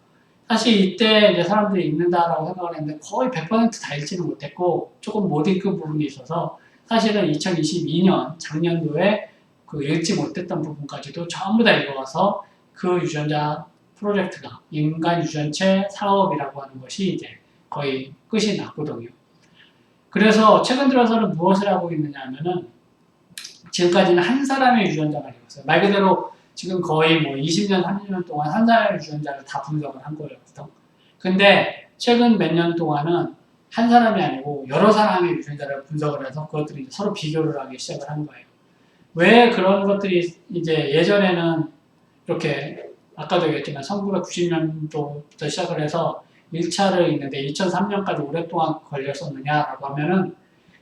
사실 이때 이제 사람들이 읽는다라고 생각을 했는데 거의 100%다 읽지는 못했고, 조금 못 읽은 부분이 있어서 사실은 2022년 작년도에 그 읽지 못했던 부분까지도 전부 다 읽어가서 그 유전자 프로젝트가 인간 유전체 사업이라고 하는 것이 이제 거의 끝이 났거든요. 그래서 최근 들어서는 무엇을 하고 있느냐 하면은 지금까지는 한 사람의 유전자만 읽었어요. 말 그대로 지금 거의 뭐 20년, 30년 동안 한 사람의 유전자를 다 분석을 한 거였거든. 근데 최근 몇 년 동안은 한 사람이 아니고 여러 사람의 유전자를 분석을 해서 그것들이 서로 비교를 하기 시작을 한 거예요. 왜 그런 것들이 이제 예전에는 이렇게 아까도 얘기했지만 1990년도부터 시작을 해서 1차를 읽는데 2003년까지 오랫동안 걸렸었느냐라고 하면은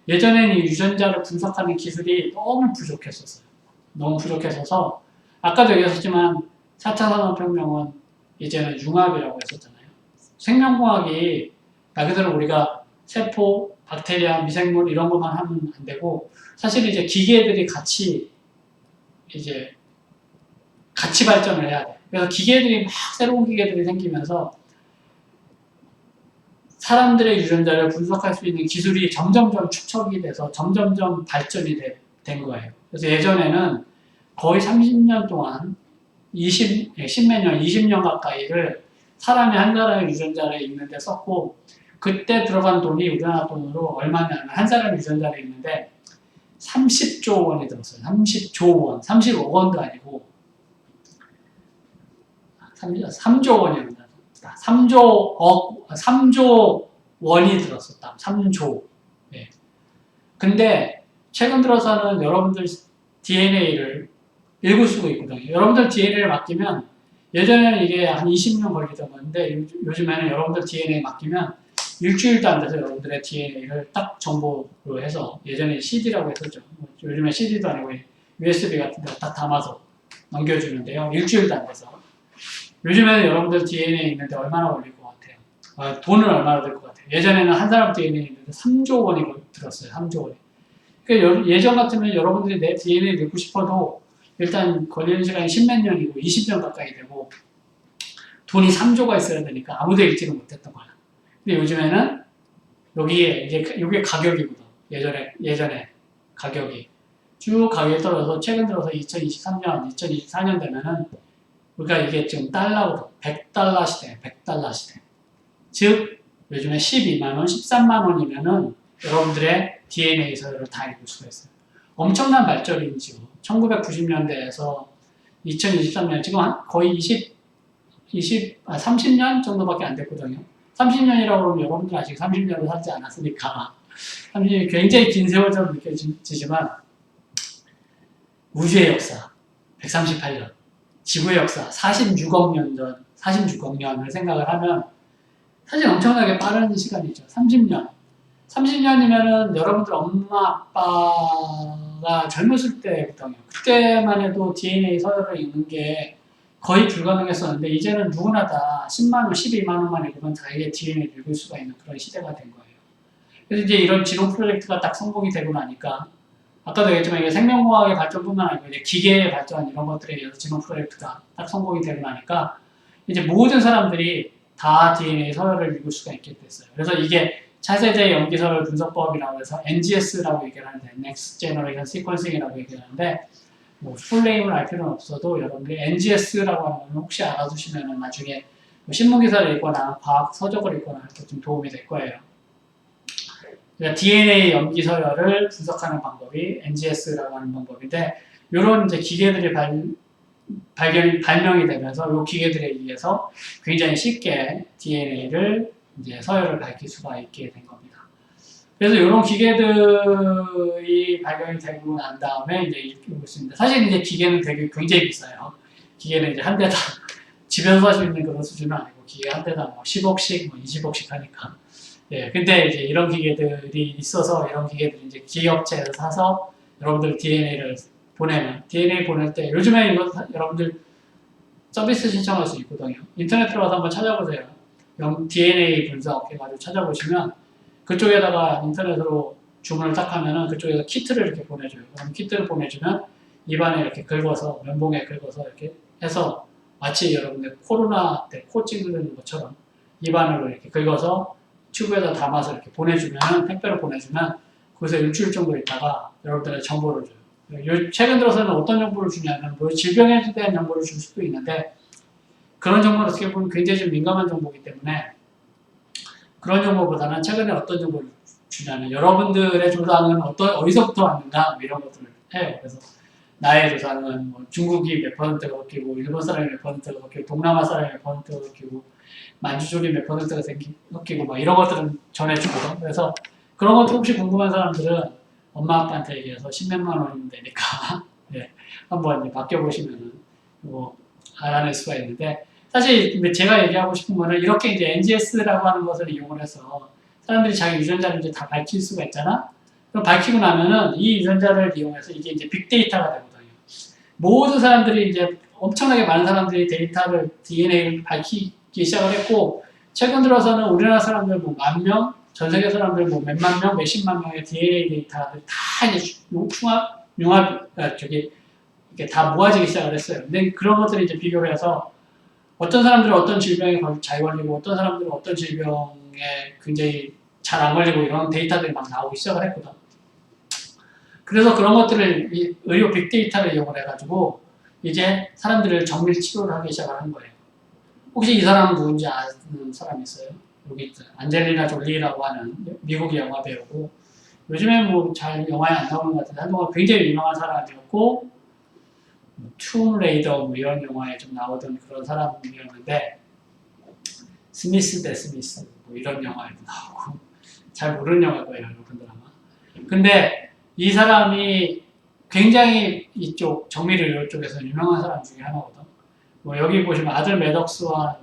예전에는 이 유전자를 분석하는 기술이 너무 부족했었어요. 너무 부족했어서 아까도 얘기했었지만 4차 산업혁명은 이제는 융합이라고 했었잖아요. 생명공학이 말 그대로 우리가 세포, 박테리아, 미생물 이런 것만 하면 안 되고 사실 이제 기계들이 같이 발전을 해야 돼. 그래서 기계들이 막 새로운 기계들이 생기면서 사람들의 유전자를 분석할 수 있는 기술이 점점점 축적이 돼서 점점점 발전이 된 거예요. 그래서 예전에는 거의 30년 동안 10몇 년, 20년 가까이를 사람이 한 사람의 유전자를 읽는데 썼고 그때 들어간 돈이 우리나라 돈으로 얼마냐면 한 사람 유전자를 읽는데 30조 원이 들었어요. 30조 원. 30억 원도 아니고 3조 원이었나? 3조 원이 들었었다. 3조. 예. 근데 최근 들어서는 여러분들 DNA를 읽을 수가 있거든요. 여러분들 DNA를 맡기면 예전에는 이게 한 20년 걸리던 건데 요즘에는 여러분들 DNA 맡기면 일주일도 안 돼서 여러분들의 DNA를 딱 정보로 해서 예전에 CD라고 했었죠. 요즘에 CD도 아니고 USB 같은 데 딱 담아서 넘겨주는데요. 일주일도 안 돼서. 요즘에는 여러분들 DNA 있는데 얼마나 걸릴 것 같아요? 돈은 얼마나 들 것 같아요? 예전에는 한 사람 DNA 있는데 3조 원이 들었어요. 3조 원이. 그러니까 예전 같으면 여러분들이 내 DNA를 읽고 싶어도 일단 걸리는 시간이 10몇 년이고 20년 가까이 되고 돈이 3조가 있어야 되니까 아무도 읽지를 못했던 거야. 근데 요즘에는 여기에 이게 가격이거든. 예전에 가격이 쭉 가격이 떨어져서 최근 들어서 2023년, 2024년 되면은 우리가 이게 지금 달러거든. 100달러 시대, 100달러 시대. 즉 요즘에 12만 원, 13만 원이면은 여러분들의 DNA 서열을 다 읽을 수가 있어요. 엄청난 발전이지요. 1990년대에서 2023년 지금 거의 30년 정도밖에 안 됐거든요. 30년이라고 그러면 여러분들 아직 30년을 살지 않았으니까 30년이 굉장히 긴 세월처럼 느껴지지만 우주의 역사 138년, 지구의 역사 46억 년 전, 46억 년을 생각을 하면 사실 엄청나게 빠른 시간이죠. 30년. 30년이면은 여러분들 엄마 아빠가 젊었을 때부터요. 그때만 해도 DNA 서열을 읽는 게 거의 불가능했었는데 이제는 누구나 다 10만 원, 12만 원만 읽으면 자기의 DNA를 읽을 수가 있는 그런 시대가 된 거예요. 그래서 이제 이런 지론 프로젝트가 딱 성공이 되고 나니까 아까도 얘기했지만 이게 생명공학의 발전뿐만 아니고 이제 기계의 발전 이런 것들에 의해서 지론 프로젝트가 딱 성공이 되고 나니까 이제 모든 사람들이 다 DNA 서열을 읽을 수가 있게 됐어요. 그래서 이게 차세대 염기서열 분석법이라고 해서 NGS라고 얘기를 하는데 Next Generation Sequencing이라고 얘기를 하는데 뭐 풀네임을 알 필요는 없어도 여러분들이 NGS라고 하는 건 혹시 알아두시면 나중에 뭐 신문기사를 읽거나 과학 서적을 읽거나 할 때 좀 도움이 될 거예요. 그러니까 DNA 염기서열을 분석하는 방법이 NGS라고 하는 방법인데 이런 이제 기계들이 발명이 되면서 이 기계들에 의해서 굉장히 쉽게 DNA를 이제 서열을 밝힐 수가 있게 된 겁니다. 그래서 이런 기계들이 발견이 되고 난 다음에 이제 읽고 있습니다. 사실 이제 기계는 되게 굉장히 비싸요. 기계는 이제 한 대당 집에서 살 수 있는 그런 수준은 아니고 기계 한 대당 뭐 10억씩, 뭐 20억씩 하니까. 예, 근데 이제 이런 기계들이 있어서 이런 기계들이 이제 기업체에서 사서 여러분들 DNA를 보내면 DNA 보낼 때 요즘에 이거 여러분들 서비스 신청할 수 있거든요. 인터넷 들어가서 한번 찾아보세요. DNA 분석 해가지고 찾아보시면 그쪽에다가 인터넷으로 주문을 딱 하면은 그쪽에서 키트를 이렇게 보내줘요. 그럼 키트를 보내주면 입안에 이렇게 긁어서, 면봉에 긁어서 이렇게 해서 마치 여러분들 코로나 때 코 찌르는 것처럼 입안으로 이렇게 긁어서 튜브에다 담아서 이렇게 보내주면, 택배로 보내주면 거기서 일주일 정도 있다가 여러분들의 정보를 줘요. 최근 들어서는 어떤 정보를 주냐면 뭐 질병에 대한 정보를 줄 수도 있는데 그런 정보는 어떻게 보면 굉장히 좀 민감한 정보이기 때문에 그런 정보보다는 최근에 어떤 정보를 주냐면 여러분들의 조상은 어디서부터 왔는가 뭐 이런 것들을 해요. 그래서 나의 조상은 뭐 중국이 몇 퍼센트가 바뀌고 일본 사람이 몇 퍼센트가 바뀌고 동남아 사람이 몇 퍼센트가 바뀌고 만주족이 몇 퍼센트가 바뀌고 막 이런 것들은 전해주거든. 그래서 그런 것도 혹시 궁금한 사람들은 엄마 아빠한테 얘기해서 10몇만 원이면 되니까 네, 한번 바뀌어보시면은 뭐 알아낼 수가 있는데 사실 제가 얘기하고 싶은 거는 이렇게 이제 NGS라고 하는 것을 이용을 해서 사람들이 자기 유전자를 이제 다 밝힐 수가 있잖아. 그럼 밝히고 나면은 이 유전자를 이용해서 이게 이제 빅데이터가 되거든요. 모든 사람들이 이제 엄청나게 많은 사람들이 DNA를 밝히기 시작을 했고 최근 들어서는 우리나라 사람들 뭐 10,000명, 전 세계 사람들 뭐 몇만 명, 몇십만 명의 DNA 데이터들이 다 이제 이렇게 다 모아지기 시작을 했어요. 근데 그런 것들이 이제 비교를 해서 어떤 사람들은 어떤 질병에 잘 걸리고 어떤 사람들은 어떤 질병에 굉장히 잘 안 걸리고 이런 데이터들이 막 나오기 시작을 했거든. 그래서 그런 것들을 이 의료 빅데이터를 이용을 해가지고 이제 사람들을 정밀 치료를 하기 시작을 한 거예요. 혹시 이 사람은 누군지 아는 사람 있어요? 여기 있어요. 안젤리나 졸리라고 하는 미국 영화 배우고 요즘에 뭐 잘 영화에 안 나오는 것 같은데 한동안 굉장히 유명한 사람이었고 툼 레이더 뭐 이런 영화에 좀 나오던 그런 사람이었는데 스미스 대 스미스 뭐 이런 영화에도 나오고 잘 모르는 영화일 거예요 여러분들 아마. 근데 이 사람이 굉장히 이쪽 정밀의료 쪽에서 유명한 사람 중에 하나거든. 뭐 여기 보시면 아들 매덕스와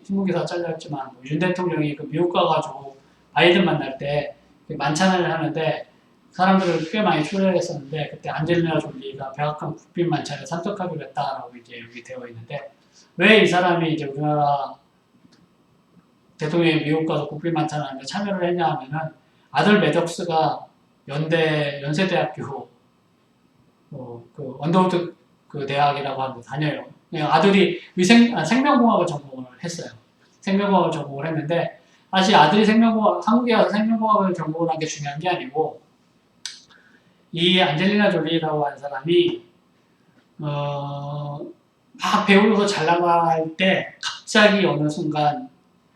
신문기사 잘렸지만 뭐 윤 대통령이 그 미국 가가지고 바이든 만날 때 만찬을 하는데 사람들을 꽤 많이 초대했었는데 그때 안젤리나 졸리가 백악관 국빈 만찬에 참석하기로 했다라고 이제 여기 되어 있는데 왜 이 사람이 이제 우리나라 대통령이 미국 가서 국빈 만찬하는데 참여를 했냐 하면은 아들 매덕스가 연세대학교 그 언더우드 그 대학이라고 하는 데 다녀요. 아들이 생명공학을 전공을 했어요. 생명공학을 전공을 했는데 사실 아들이 한국에 와서 생명공학을 전공을 한 게 중요한 게 아니고 이 안젤리나 졸리라고 하는 사람이 막 배우로서 잘 나갈 때 갑자기 어느 순간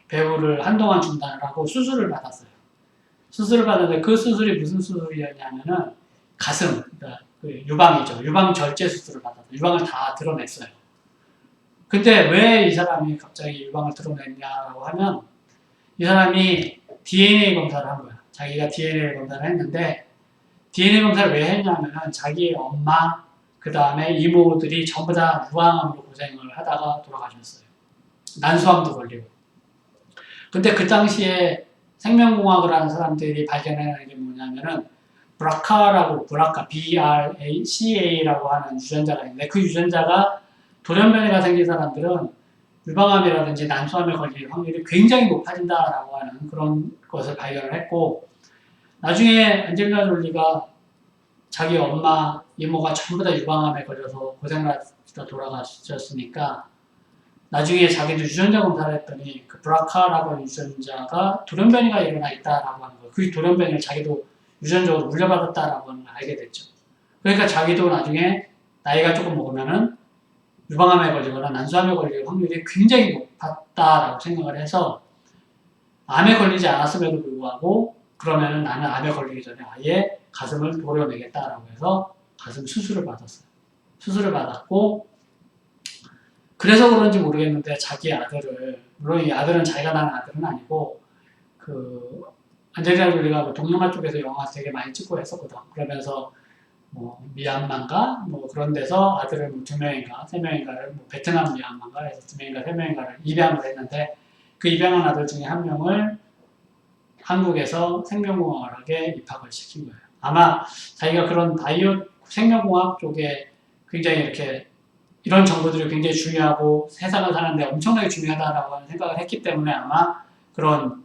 배우를 한동안 중단을 하고 수술을 받았어요. 수술을 받았는데 그 수술이 무슨 수술이었냐면은 가슴, 그러니까 그 유방이죠. 유방 절제 수술을 받았어요. 유방을 다 드러냈어요. 근데 왜 이 사람이 갑자기 유방을 드러냈냐라고 하면 이 사람이 DNA 검사를 한 거야. 자기가 DNA 검사를 했는데 DNA 검사를 왜 했냐면은 자기의 엄마 그 다음에 이모들이 전부 다 유방암으로 고생을 하다가 돌아가셨어요. 난소암도 걸리고. 근데 그 당시에 생명공학을 하는 사람들이 발견한 게 뭐냐면은 BRCA라고 하는 유전자가 있는데 그 유전자가 돌연변이가 생긴 사람들은 유방암이라든지 난소암에 걸릴 확률이 굉장히 높아진다라고 하는 그런 것을 발견을 했고 나중에 안젤리나 졸리가 자기 엄마, 이모가 전부 다 유방암에 걸려서 고생을 하다 돌아가셨으니까 나중에 자기도 유전자 검사를 했더니 그 브라카라고 하는 유전자가 돌연변이가 일어나 있다라고 하는 거예요. 그 돌연변이를 자기도 유전적으로 물려받았다라고 하는 걸 알게 됐죠. 그러니까 자기도 나중에 나이가 조금 먹으면은 유방암에 걸리거나 난소암에 걸릴 확률이 굉장히 높았다라고 생각을 해서 암에 걸리지 않았음에도 불구하고 그러면은 나는 암에 걸리기 전에 아예 가슴을 도려내겠다라고 해서 가슴 수술을 받았어요. 수술을 받았고 그래서 그런지 모르겠는데 자기 아들을 물론 이 아들은 자기가 낳은 아들은 아니고 그 안젤리나 졸리가 그 동남아 쪽에서 영화 되게 많이 찍고 했었거든. 그러면서 뭐 미얀마인가 뭐 그런 데서 아들을 뭐 2명인가 3명인가를 뭐 베트남 미얀마인가 해서 2명인가 3명인가를 입양을 했는데 그 입양한 아들 중에 한 명을 한국에서 생명공학학에 입학을 시킨 거예요. 아마 자기가 그런 생명공학 쪽에 굉장히 이렇게 이런 정보들이 굉장히 중요하고 세상을 사는데 엄청나게 중요하다라고 하는 생각을 했기 때문에 아마 그런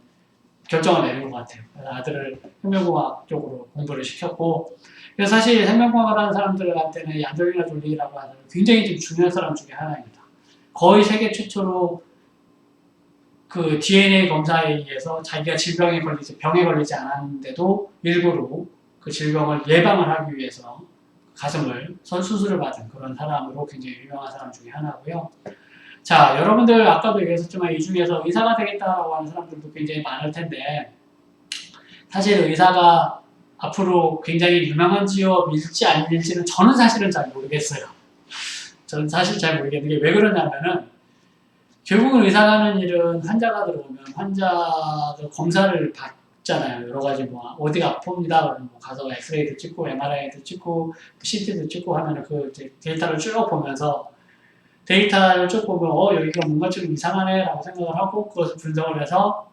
결정을 내린 것 같아요. 아들을 생명공학 쪽으로 공부를 시켰고, 그래서 사실 생명공학을 하는 사람들한테는 이 안젤리나 졸리라고 하는 굉장히 좀 중요한 사람 중에 하나입니다. 거의 세계 최초로 그 DNA 검사에 의해서 자기가 병에 걸리지 않았는데도 일부러 그 질병을 예방을 하기 위해서 가슴을 수술을 받은 그런 사람으로 굉장히 유명한 사람 중에 하나고요. 자, 여러분들 아까도 얘기했었지만 이 중에서 의사가 되겠다라고 하는 사람들도 굉장히 많을 텐데 사실 의사가 앞으로 굉장히 유명한 직업일지 아닐지는 저는 사실은 잘 모르겠어요. 저는 사실 잘 모르겠는 게 왜 그러냐면은 결국은 의사가 하는 일은 환자가 들어오면 환자들 검사를 받잖아요. 여러 가지 뭐 어디가 아픕니다. 그러면 뭐 가서 엑스레이도 찍고 MRI도 찍고 CT도 찍고 하면은 그 데이터를 쭉 보면서 데이터를 쭉 보면 여기가 뭔가 좀 이상하네 라고 생각을 하고 그것을 분석을 해서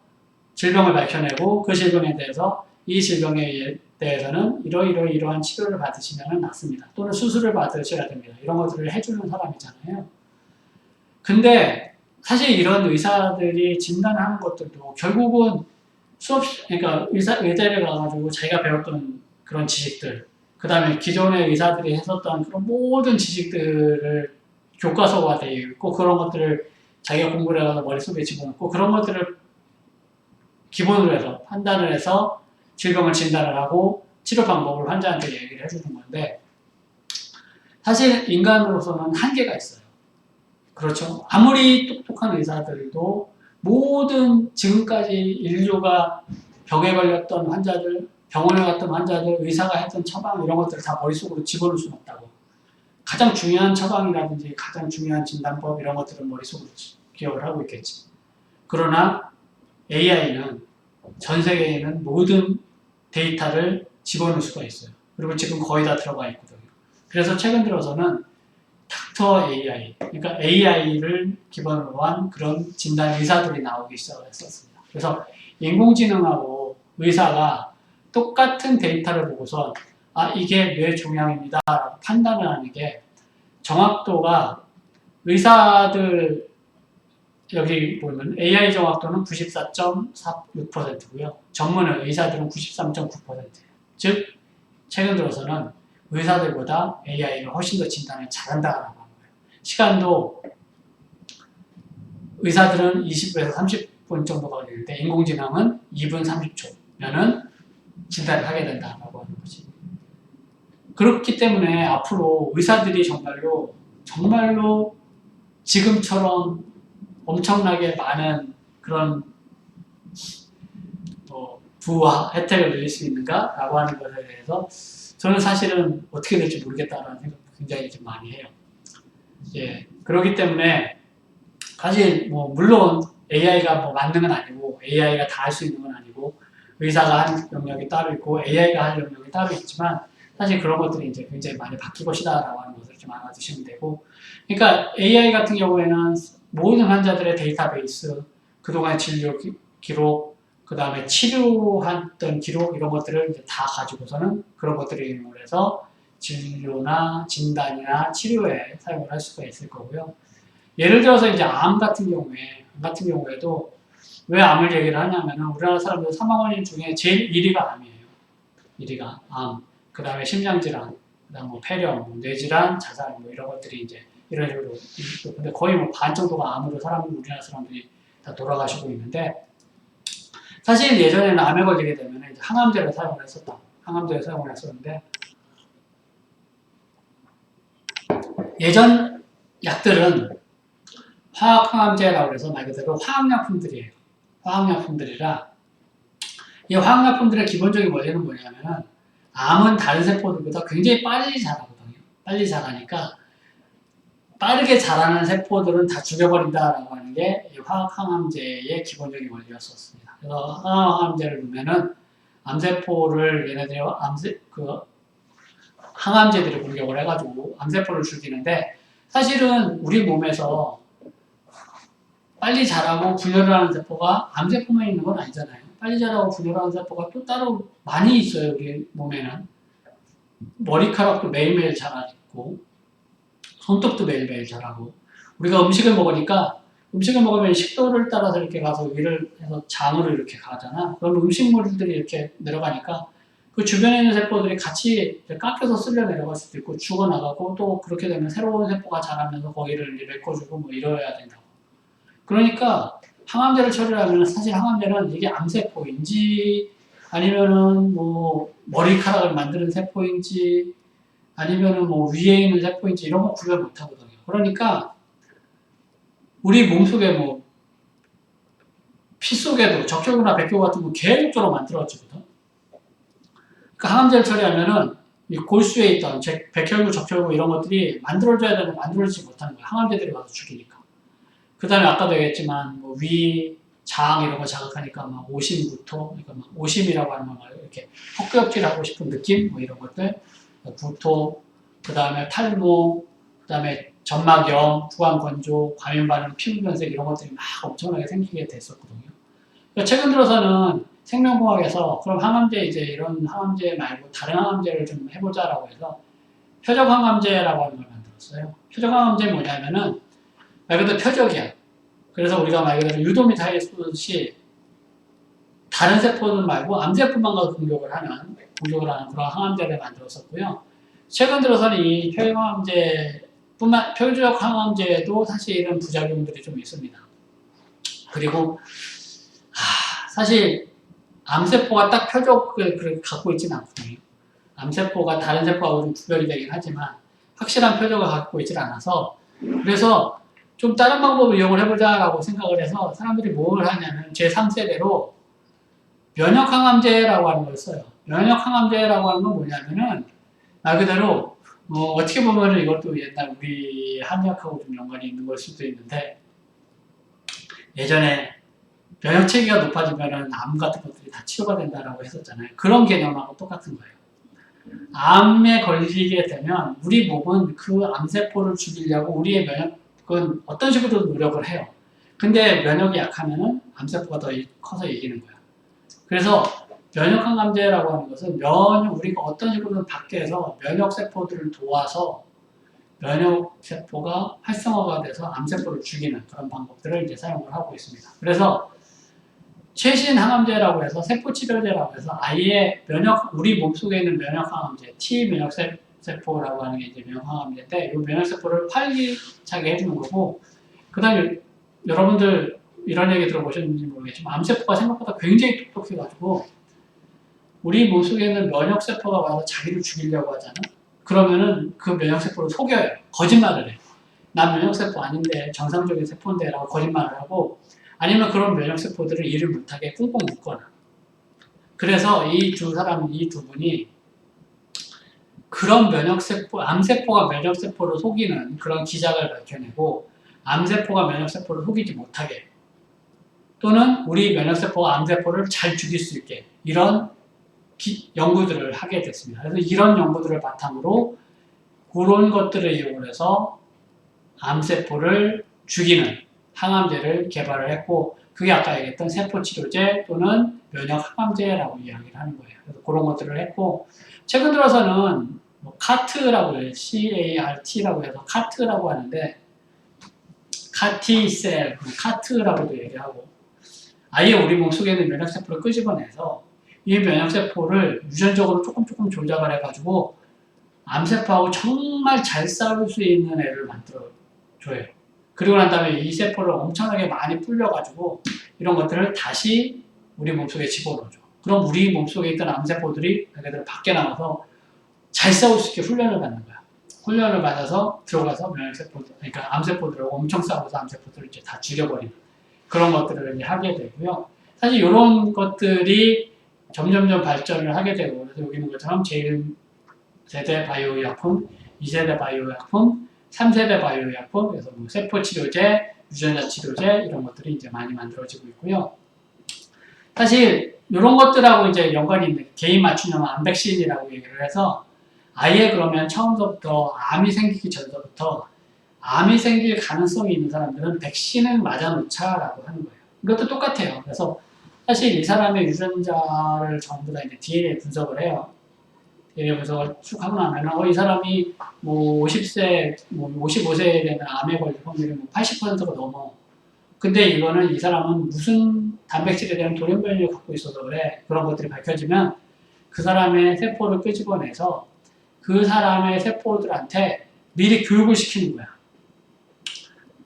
질병을 밝혀내고 그 질병에 대해서 이 질병에 대해서는 이러한 치료를 받으시면 낫습니다. 또는 수술을 받으셔야 됩니다. 이런 것들을 해주는 사람이잖아요. 근데 사실 이런 의사들이 진단하는 것들도 결국은 그러니까 의대를 가가지고 자기가 배웠던 그런 지식들, 그 다음에 기존의 의사들이 했었던 그런 모든 지식들을 교과서가 되어 있고 그런 것들을 자기가 공부를 해서 머릿속에 집어넣고 그런 것들을 기본으로 해서 판단을 해서 질병을 진단을 하고 치료 방법을 환자한테 얘기를 해주는 건데 사실 인간으로서는 한계가 있어요. 그렇죠? 아무리 똑똑한 의사들도 모든 지금까지 인류가 병에 걸렸던 환자들, 병원에 갔던 환자들, 의사가 했던 처방 이런 것들을 다 머릿속으로 집어넣을 수는 없다고. 가장 중요한 처방이라든지 가장 중요한 진단법 이런 것들은 머릿속으로 기억을 하고 있겠지. 그러나 AI는 전 세계에 있는 모든 데이터를 집어넣을 수가 있어요. 그리고 지금 거의 다 들어가 있거든요. 그래서 최근 들어서는 닥터 AI, 그러니까 AI를 기반으로 한 그런 진단 의사들이 나오기 시작했었습니다. 그래서 인공지능하고 의사가 똑같은 데이터를 보고서 이게 뇌 종양입니다 라고 판단을 하는 게 정확도가 의사들 여기 보면 AI 정확도는 94.46%고요. 전문의 의사들은 93.9%예요. 즉 최근 들어서는 의사들보다 AI가 훨씬 더 진단을 잘한다라고 하는 거예요. 시간도 의사들은 20분에서 30분 정도 걸리는데 인공지능은 2분 30초면은 진단을 하게 된다라고 하는 거지. 그렇기 때문에 앞으로 의사들이 정말로 지금처럼 엄청나게 많은 그런 부와 혜택을 누릴 수 있는가라고 하는 것에 대해서 저는 사실은 어떻게 될지 모르겠다라는 생각도 굉장히 좀 많이 해요. 예, 그렇기 때문에 사실 물론 AI가 만능은 아니고 AI가 다 할 수 있는 건 아니고 의사가 하는 영역이 따로 있고 AI가 할 영역이 따로 있지만 사실 그런 것들이 이제 굉장히 많이 바뀔 것이다라고 하는 것을 좀 알아두시면 되고, 그러니까 AI 같은 경우에는 모든 환자들의 데이터베이스, 그동안 진료 기록, 그 다음에 치료했던 기록 이런 것들을 이제 다 가지고서는 그런 것들을 이용을 해서 진료나 진단이나 치료에 사용을 할 수가 있을 거고요. 예를 들어서 이제 암 같은 경우에도 왜 암을 얘기를 하냐면은 우리나라 사람들 사망 원인 중에 제일 1위가 암이에요. 1위가 암. 그 다음에 심장질환, 그 다음 폐렴, 뇌질환, 자살 이런 것들이 이제 이런 식으로 근데 거의 반 정도가 암으로 우리나라 사람들이 다 돌아가시고 있는데 사실 예전에는 암에 걸리게 되면 이제 항암제를 사용을 했었다. 항암제를 사용을 했었는데 예전 약들은 화학 항암제라고 해서 말 그대로 화학약품들이에요. 화학약품들이라 이 화학약품들의 기본적인 원리는 뭐냐면은 암은 다른 세포들보다 굉장히 빨리 자라거든요. 빨리 자라니까 빠르게 자라는 세포들은 다 죽여버린다라고 하는 게 이 화학 항암제의 기본적인 원리였었습니다. 그래서 화학 항암제를 넣으면은 암세포를 얘네들이 항암제들이 공격을 해가지고 암세포를 죽이는데 사실은 우리 몸에서 빨리 자라고 분열을 하는 세포가 암세포만 있는 건 아니잖아요. 빨리 자라고 분열하는 세포가 또 따로 많이 있어요. 우리 몸에는. 머리카락도 매일매일 자라고 손톱도 매일매일 자라고 우리가 음식을 먹으니까 음식을 먹으면 식도를 따라서 이렇게 가서 위를 해서 장으로 이렇게 가잖아. 그럼 음식물들이 이렇게 내려가니까 그 주변에 있는 세포들이 같이 깎여서 쓸려 내려갈 수도 있고 죽어나가고 또 그렇게 되면 새로운 세포가 자라면서 거기를 이제 메꿔주고 뭐 이래야 된다고. 그러니까 항암제를 처리하면 사실 항암제는 이게 암세포인지 아니면은 뭐 머리카락을 만드는 세포인지 아니면은 뭐 위에 있는 세포인지 이런 거 구별 못 하거든요. 그러니까 우리 몸속에 뭐 피 속에도 적혈구나 백혈구 같은 거 계속적으로 만들어지거든. 그러니까 항암제를 처리하면은 이 골수에 있던 백혈구, 적혈구 이런 것들이 만들어져야 되는데 만들어지지 못하는 거야. 항암제들이 와서 죽이니까. 그 다음에 아까도 얘기했지만 뭐 위, 장 이런 거 자극하니까 막 오심, 구토, 그러니까 막 오심이라고 하는 거 이렇게 헛구역질 하고 싶은 느낌, 뭐 이런 것들, 구토, 그 다음에 탈모, 그 다음에 점막염, 부항 건조, 과민 반응, 피부 변색 이런 것들이 막 엄청나게 생기게 됐었거든요. 그러니까 최근 들어서는 생명공학에서 그럼 항암제 이제 이런 항암제 말고 다른 항암제를 좀 해보자라고 해서 표적 항암제라고 하는 걸 만들었어요. 표적 항암제 뭐냐면은 말 그대로 표적이야. 그래서 우리가 말 그대로 유도미타일 쏘듯이 다른 세포는 말고 암세포만 가서 공격을 하는 그런 항암제를 만들었었고요. 최근 들어서는 이 표적 항암제도 사실은 부작용들이 좀 있습니다. 그리고 사실 암세포가 딱 표적을 갖고 있지는 않거든요. 암세포가 다른 세포하고 좀 구별이 되긴 하지만 확실한 표적을 갖고 있질 않아서 그래서 좀 다른 방법을 이용을 해보자라고 생각을 해서 사람들이 뭘 하냐면 제3세대로 면역항암제라고 하는 걸 써요. 면역항암제라고 하는 건 뭐냐면은 말 그대로 어떻게 보면 이것도 옛날 우리 한의학하고 좀 연관이 있는 걸 수도 있는데 예전에 면역체계가 높아지면은 암 같은 것들이 다 치료가 된다라고 했었잖아요. 그런 개념하고 똑같은 거예요. 암에 걸리게 되면 우리 몸은 그 암세포를 죽이려고 우리의 면역은 어떤 식으로든 노력을 해요. 근데 면역이 약하면은 암세포가 더 커서 이기는 거야. 그래서 면역항암제라고 하는 것은 우리가 어떤 식으로든 밖에서 면역세포들을 도와서 면역세포가 활성화가 돼서 암세포를 죽이는 그런 방법들을 이제 사용을 하고 있습니다. 그래서 최신 항암제라고 해서 세포치료제라고 해서 아예 우리 몸속에 있는 면역항암제, T 면역세포라고 하는 게 이제 면역항암제인데 이 면역세포를 활기차게 해주는 거고 그 다음에 여러분들 이런 얘기 들어보셨는지 모르겠지만 암세포가 생각보다 굉장히 똑똑해가지고 우리 몸속에 있는 면역세포가 와서 자기를 죽이려고 하잖아. 그러면은 그 면역세포를 속여요. 거짓말을 해. 난 면역세포 아닌데 정상적인 세포인데 라고 거짓말을 하고 아니면 그런 면역세포들을 일을 못하게 꽁꽁 묶거나 그래서 이 두 분이 그런 암세포가 면역세포를 속이는 그런 기작을 밝혀내고 암세포가 면역세포를 속이지 못하게 또는 우리 면역세포가 암세포를 잘 죽일 수 있게 이런 연구들을 하게 됐습니다. 그래서 이런 연구들을 바탕으로 그런 것들을 이용해서 암세포를 죽이는 항암제를 개발을 했고 그게 아까 얘기했던 세포치료제 또는 면역항암제라고 이야기를 하는 거예요. 그래서 그런 것들을 했고 최근 들어서는 CART라고 해요. CART라고 해서 CART라고 하는데 CAR-T셀, CART라고도 얘기하고 아예 우리 몸속에 있는 면역세포를 끄집어내서 이 면역세포를 유전적으로 조금 조작을 해가지고 암세포하고 정말 잘 싸울 수 있는 애를 만들어줘요. 그리고 난 다음에 이 세포를 엄청나게 많이 불려가지고 이런 것들을 다시 우리 몸속에 집어넣어줘. 그럼 우리 몸속에 있던 암세포들이 걔네들 밖에 나와서 잘 싸울 수 있게 훈련을 받는 거야. 훈련을 받아서 들어가서 그러니까 암세포들하고 엄청 싸워서 암세포들을 이제 다 죽여버리는 그런 것들을 이제 하게 되고요. 사실 이런 것들이 점점점 발전을 하게 되고 그래서 여기 있는 것처럼 제1세대 바이오의약품, 2세대 바이오의약품, 3세대 바이오의약품, 그래서 뭐 세포치료제, 유전자 치료제 이런 것들이 이제 많이 만들어지고 있고요. 사실 이런 것들하고 이제 연관이 있는 개인 맞춤형 암백신이라고 얘기를 해서 아예 그러면 처음부터 암이 생기기 전부터 암이 생길 가능성이 있는 사람들은 백신을 맞아놓자라고 하는 거예요. 이것도 똑같아요. 그래서 사실 이 사람의 유전자를 전부 다 이제 DNA 분석을 해요. DNA 분석을 쭉 하고 나면 이 사람이 뭐 50세, 뭐 55세에 되면 암에 걸릴 확률이 뭐 80%가 넘어. 근데 이거는 이 사람은 무슨 단백질에 대한 돌연변이를 갖고 있어서 그래. 그런 것들이 밝혀지면 그 사람의 세포를 끄집어내서 그 사람의 세포들한테 미리 교육을 시키는 거야.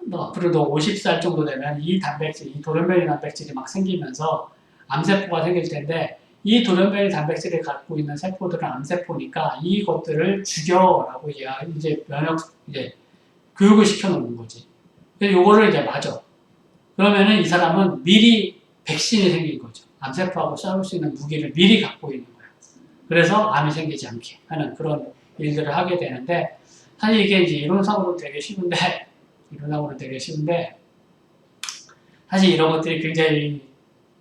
너 앞으로 너 50살 정도 되면 이 단백질, 이 돌연변이 단백질이 막 생기면서 암세포가 생길 텐데 이 돌연변이 단백질을 갖고 있는 세포들은 암세포니까 이것들을 죽여라고 이제 이제 교육을 시켜놓는 거지. 그래서 요거를 이제 맞아. 그러면은 이 사람은 미리 백신이 생긴 거죠. 암세포하고 싸울 수 있는 무기를 미리 갖고 있는 거예요. 그래서 암이 생기지 않게 하는 그런 일들을 하게 되는데 사실 이게 이제 이론상으로는 되게 쉬운데 사실 이런 것들이 굉장히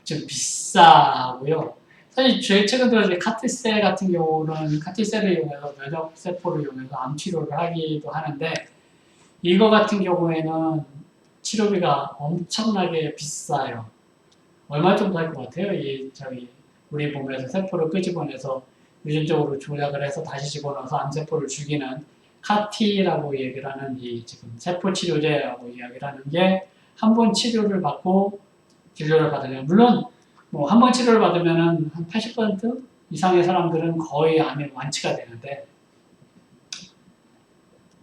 좀 비싸고요. 사실 최근 들어 이제 카티셀 같은 경우는 카티셀을 이용해서 면역세포를 이용해서 암 치료를 하기도 하는데 이거 같은 경우에는 치료비가 엄청나게 비싸요. 얼마 정도 할 것 같아요? 우리 몸에서 세포를 끄집어내서 유전적으로 조작을 해서 다시 집어넣어서 암세포를 죽이는 카티라고 얘기를 하는 이 지금 세포 치료제라고 이야기를 하는 게 한 번 치료를 받고 진료를 받으면 물론 뭐 한 번 치료를 받으면은 한 80% 이상의 사람들은 거의 암이 완치가 되는데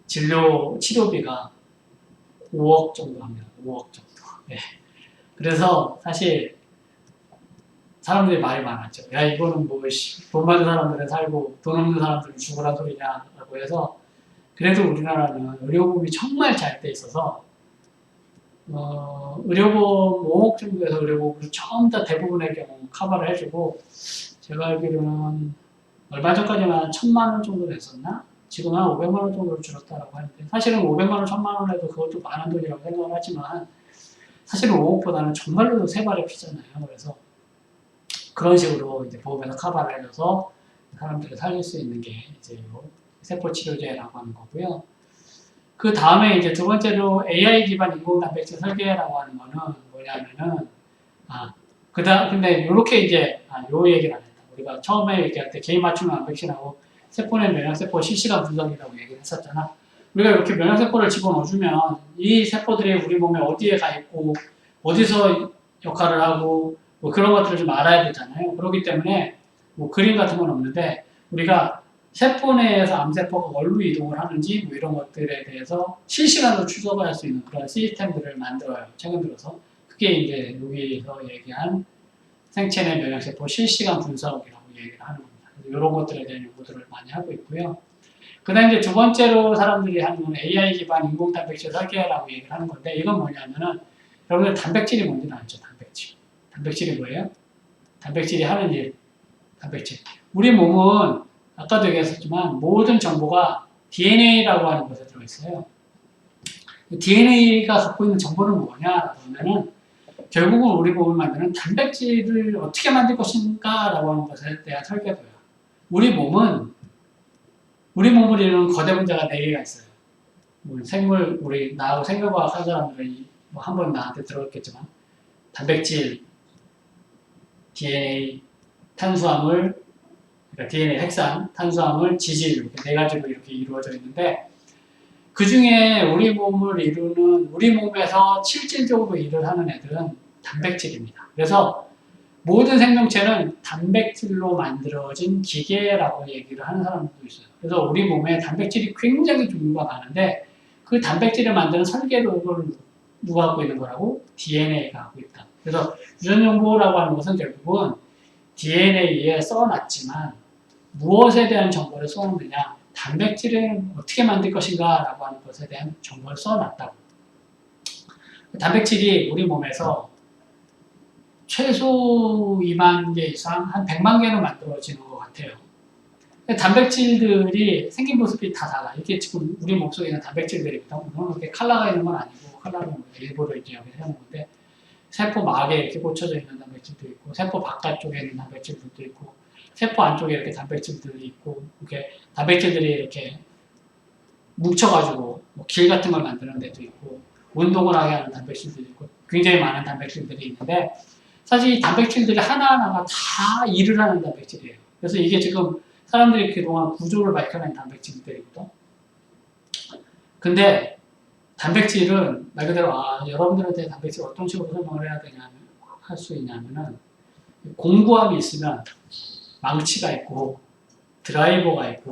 치료비가 5억 정도 합니다. 5억 정도. 네. 그래서 사실 사람들이 말이 많았죠. 야 이거는 뭐 돈 많은 사람들은 살고 돈 없는 사람들은 죽으란 소리냐라고 해서 그래도 우리나라는 의료보험이 정말 잘 돼 있어서 의료보험 5억 정도에서 의료보험으로 전부 다 대부분의 경우 커버를 해주고 제가 알기로는 얼마 전까지만 1,000만 원 정도 됐었나? 지금 한 500만 원 정도로 줄었다라고 하는데 사실은 500만 원, 1,000만 원 해도 그것도 많은 돈이라고 생각을 하지만 사실은 5억보다는 정말로 세 발의 피잖아요. 그래서 그런 식으로 이제 보험에서 커버를 해줘서 사람들을 살릴 수 있는 게 이제 세포 치료제라고 하는 거고요. 그 다음에 이제 두 번째로 AI 기반 인공 단백질 설계라고 하는 거는 뭐냐면은 근데 요렇게 이제 요 얘기를 안 했다. 우리가 처음에 얘기할 때 개인 맞춤형 단백질하고 세포 내 면역세포 실시간 분석이라고 얘기를 했었잖아. 우리가 이렇게 면역세포를 집어넣어주면 이 세포들이 우리 몸에 어디에 가 있고 어디서 역할을 하고 뭐 그런 것들을 좀 알아야 되잖아요. 그렇기 때문에 뭐 그림 같은 건 없는데 우리가 세포 내에서 암세포가 어디로 이동을 하는지 뭐 이런 것들에 대해서 실시간으로 추적을 할 수 있는 그런 시스템들을 만들어요. 최근 들어서. 그게 이제 여기서 얘기한 생체 내 면역세포 실시간 분석이라고 얘기를 하는 겁니다. 이런 것들에 대한 연구들을 많이 하고 있고요. 그 다음에 이제 두 번째로 사람들이 하는 건 AI 기반 인공 단백질 설계라고 얘기를 하는 건데 이건 뭐냐면은 여러분들 단백질이 뭔지는 알죠? 단백질이 뭐예요? 단백질이 하는 일. 단백질. 우리 몸은 아까도 얘기했었지만 모든 정보가 DNA라고 하는 것에 들어있어요. DNA가 갖고 있는 정보는 뭐냐? 그러면은 결국은 우리 몸을 만드는 단백질을 어떻게 만들 것인가? 라고 하는 것에 대한 설계도예요. 우리 몸을 이루는 거대 분자가 4개가 있어요. 나하고 생물과학 한 사람들은 뭐 한 번 나한테 들었겠지만 단백질, DNA, 탄수화물, 그러니까 DNA 핵산, 탄수화물, 지질 이렇게 4가지로 이렇게 이루어져 있는데 그 중에 우리 몸에서 실질적으로 일을 하는 애들은 단백질입니다. 그래서 모든 생명체는 단백질로 만들어진 기계라고 얘기를 하는 사람들도 있어요. 그래서 우리 몸에 단백질이 굉장히 종류가 많은데 그 단백질을 만드는 설계도를 누가 갖고 있는 거라고? DNA가 갖고 있다. 그래서 유전정보라고 하는 것은 결국은 DNA에 써놨지만 무엇에 대한 정보를 써놓느냐, 단백질을 어떻게 만들 것인가 라고 하는 것에 대한 정보를 써놨다고. 단백질이 우리 몸에서 최소 2만 개 이상, 한 100만 개는 만들어지는 것 같아요. 단백질들이 생긴 모습이 다 달라. 이게 지금 우리 몸속에 있는 단백질들입니다. 물론 이렇게 컬러가 있는 건 아니고, 컬러는 일부러 이제 여기 해놓은 건데, 세포막에 이렇게 꽂혀져 있는 단백질도 있고, 세포 바깥쪽에 있는 단백질들도 있고, 세포 안쪽에 이렇게 단백질들이 있고, 이렇게 단백질들이 이렇게 뭉쳐가지고 길 같은 걸 만드는 데도 있고, 운동을 하게 하는 단백질들이 있고, 굉장히 많은 단백질들이 있는데, 사실 이 단백질들이 하나하나가 다 일을 하는 단백질이에요. 그래서 이게 지금 사람들이 그동안 구조를 밝혀낸 단백질들이거든. 근데 단백질은 말 그대로 여러분들한테 단백질 어떤 식으로 설명을 해야 되냐면 할 수 있냐면은 공구함이 있으면 망치가 있고 드라이버가 있고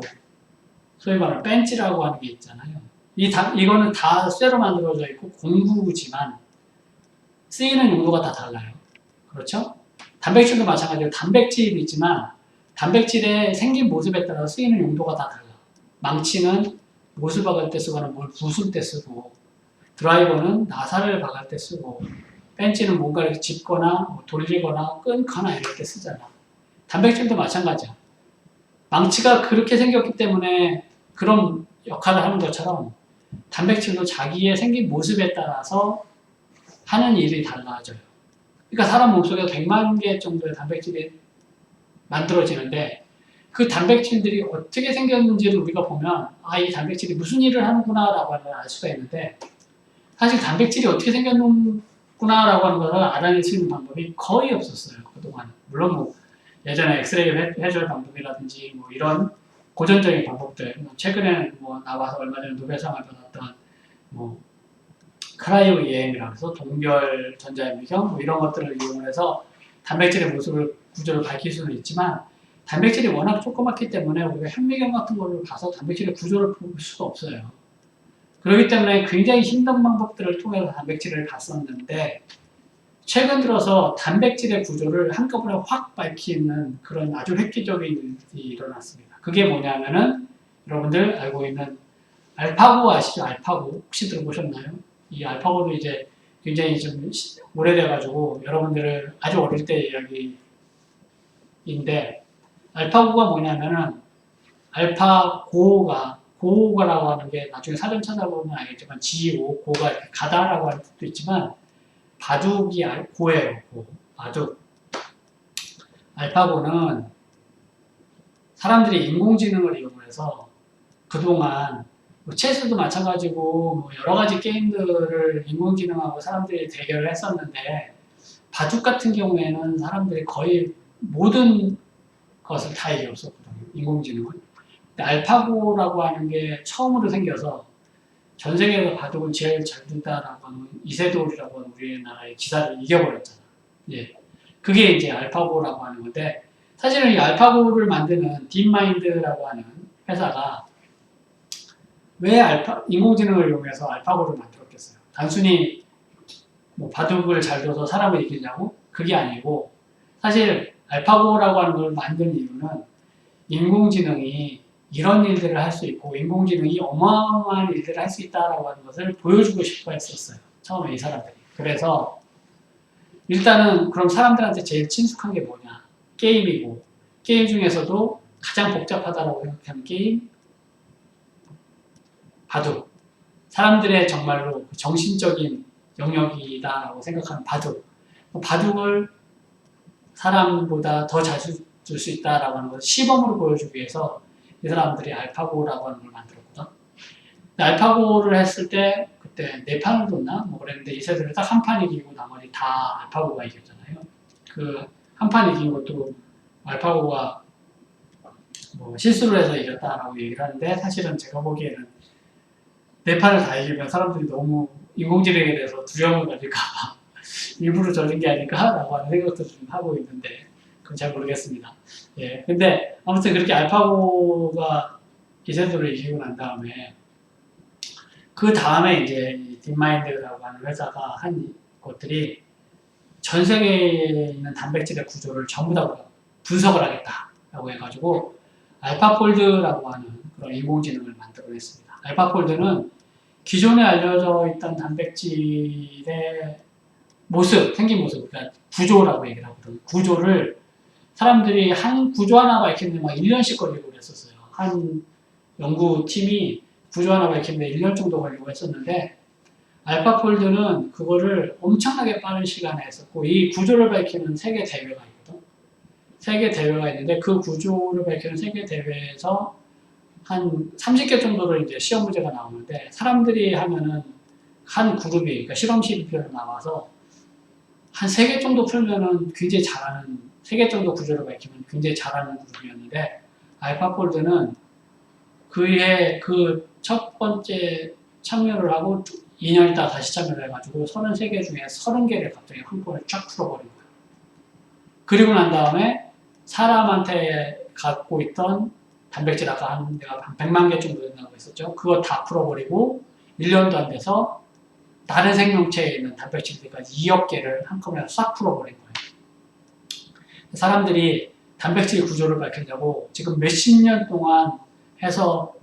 소위 말하는 벤치라고 하는 게 있잖아요. 이거는 다 쇠로 만들어져 있고 공구지만 쓰이는 용도가 다 달라요. 그렇죠? 단백질도 마찬가지로 단백질이 있지만 단백질의 생긴 모습에 따라 쓰이는 용도가 다 달라. 망치는 못을 박을 때 쓰거나 뭘 부술 때 쓰고 드라이버는 나사를 박을 때 쓰고 벤치는 뭔가를 짚거나 돌리거나 끊거나 이럴 때 쓰잖아. 단백질도 마찬가지야. 망치가 그렇게 생겼기 때문에 그런 역할을 하는 것처럼 단백질도 자기의 생긴 모습에 따라서 하는 일이 달라져요. 그러니까 사람 몸속에 100만 개 정도의 단백질이 만들어지는데 그 단백질들이 어떻게 생겼는지를 우리가 보면 이 단백질이 무슨 일을 하는구나 라고 하는 걸 알 수가 있는데 사실 단백질이 어떻게 생겼구나 라고 하는 걸 알아낼 수 있는 방법이 거의 없었어요. 그동안. 물론 뭐 예전에 엑스레이를 해줄 방법이라든지 뭐 이런 고전적인 방법들 최근에 뭐 나와서 얼마 전에 노벨상을 받았던 뭐 크라이오 EM이라고 해서 동결 전자현미경 뭐 이런 것들을 이용해서 단백질의 모습을 구조를 밝힐 수는 있지만 단백질이 워낙 조그맣기 때문에 우리가 현미경 같은 걸로 봐서 단백질의 구조를 볼 수가 없어요. 그렇기 때문에 굉장히 힘든 방법들을 통해서 단백질을 봤었는데 최근 들어서 단백질의 구조를 한꺼번에 확 밝히는 그런 아주 획기적인 일이 일어났습니다. 그게 뭐냐면은 여러분들 알고 있는 알파고 아시죠? 알파고 혹시 들어보셨나요? 이 알파고도 이제 굉장히 좀 오래돼가지고 여러분들을 아주 어릴 때 이야기인데 알파고가 뭐냐면은 고가라고 하는 게 나중에 사전 찾아보면 알겠지만 지오, 고가 가다라고 하는 뜻도 있지만 바둑이 고예요. 바둑. 알파고는 사람들이 인공지능을 이용해서 그동안 체스도 마찬가지고 여러 가지 게임들을 인공지능하고 사람들이 대결을 했었는데 바둑 같은 경우에는 사람들이 거의 모든 것을 다 이겼었거든요. 인공지능은. 근데 알파고라고 하는 게 처음으로 생겨서 전 세계에서 바둑을 제일 잘 둔다라고 하는 이세돌이라고 하는 우리나라의 기사를 이겨버렸잖아. 예. 그게 이제 알파고라고 하는 건데 사실은 이 알파고를 만드는 딥마인드라고 하는 회사가 왜 인공지능을 이용해서 알파고를 만들었겠어요? 단순히 뭐 바둑을 잘 둬서 사람을 이기냐고? 그게 아니고 사실 알파고라고 하는 걸 만든 이유는 인공지능이 이런 일들을 할 수 있고 인공지능이 어마어마한 일들을 할 수 있다라고 하는 것을 보여주고 싶어 했었어요. 처음에 이 사람들이. 그래서 일단은 그럼 사람들한테 제일 친숙한 게 뭐냐? 게임이고 게임 중에서도 가장 복잡하다라고 생각하는 게임 바둑. 사람들의 정말로 정신적인 영역이다라고 생각하는 바둑. 바둑을 사람보다 더 잘 줄 수 있다라고 하는 것을 시범으로 보여주기 위해서 이 사람들이 알파고라고 하는 걸 만들었거든. 알파고를 했을 때 그때 4판을 뒀나? 뭐 그랬는데 이 세대를 딱 한 판 이기고 나머지 다 알파고가 이겼잖아요. 그 한 판 이긴 것도 알파고가 뭐 실수를 해서 이겼다라고 얘기를 하는데 사실은 제가 보기에는 4판을 다 이기면 사람들이 너무 인공지능에 대해서 두려움을 가질까봐 일부러 저진 게 아닐까라고 하는 생각도 좀 하고 있는데 그건 잘 모르겠습니다. 예, 근데 아무튼 그렇게 알파고가 이세돌을 이기고 난 다음에 그 다음에 이제 딥마인드라고 하는 회사가 한 것들이 전 세계에 있는 단백질의 구조를 전부 다 분석을 하겠다라고 해가지고 알파폴드라고 하는 그런 인공지능을 만들어냈습니다. 알파폴드는 기존에 알려져 있던 단백질의 모습, 생긴 모습, 그러니까 구조라고 얘기를 하거든요. 구조를 사람들이 한 구조 하나 밝히는데 막 1년씩 걸리고 그랬었어요. 한 연구팀이 구조 하나 밝히는데 1년 정도 걸리고 했었는데 알파폴드는 그거를 엄청나게 빠른 시간에 했었고 이 구조를 밝히는 세계 대회가 있거든. 세계 대회가 있는데 그 구조를 밝히는 세계 대회에서 한 30개 정도로 이제 시험 문제가 나오는데 사람들이 하면은 한 그룹이 그러니까 실험실별로 나와서 한 3개 정도 풀면은 굉장히 잘하는 3개 정도 구조를 밝히면 굉장히 잘하는 그룹이었는데 알파폴드는 그의 그 첫 번째 참여를 하고 2년 있다가 다시 참여를 해가지고 33개 중에 30개를 갑자기 한꺼번에 쫙 풀어버린 거예요. 그리고 난 다음에 사람한테 갖고 있던 단백질 아까 내가 한 100만 개 정도 된다고 했었죠. 그거 다 풀어버리고 1년도 안 돼서 다른 생명체에 있는 단백질들까지 2억 개를 한꺼번에 싹 풀어버린 거예요. 사람들이 단백질 구조를 밝히려고 지금 몇십 년 동안 해서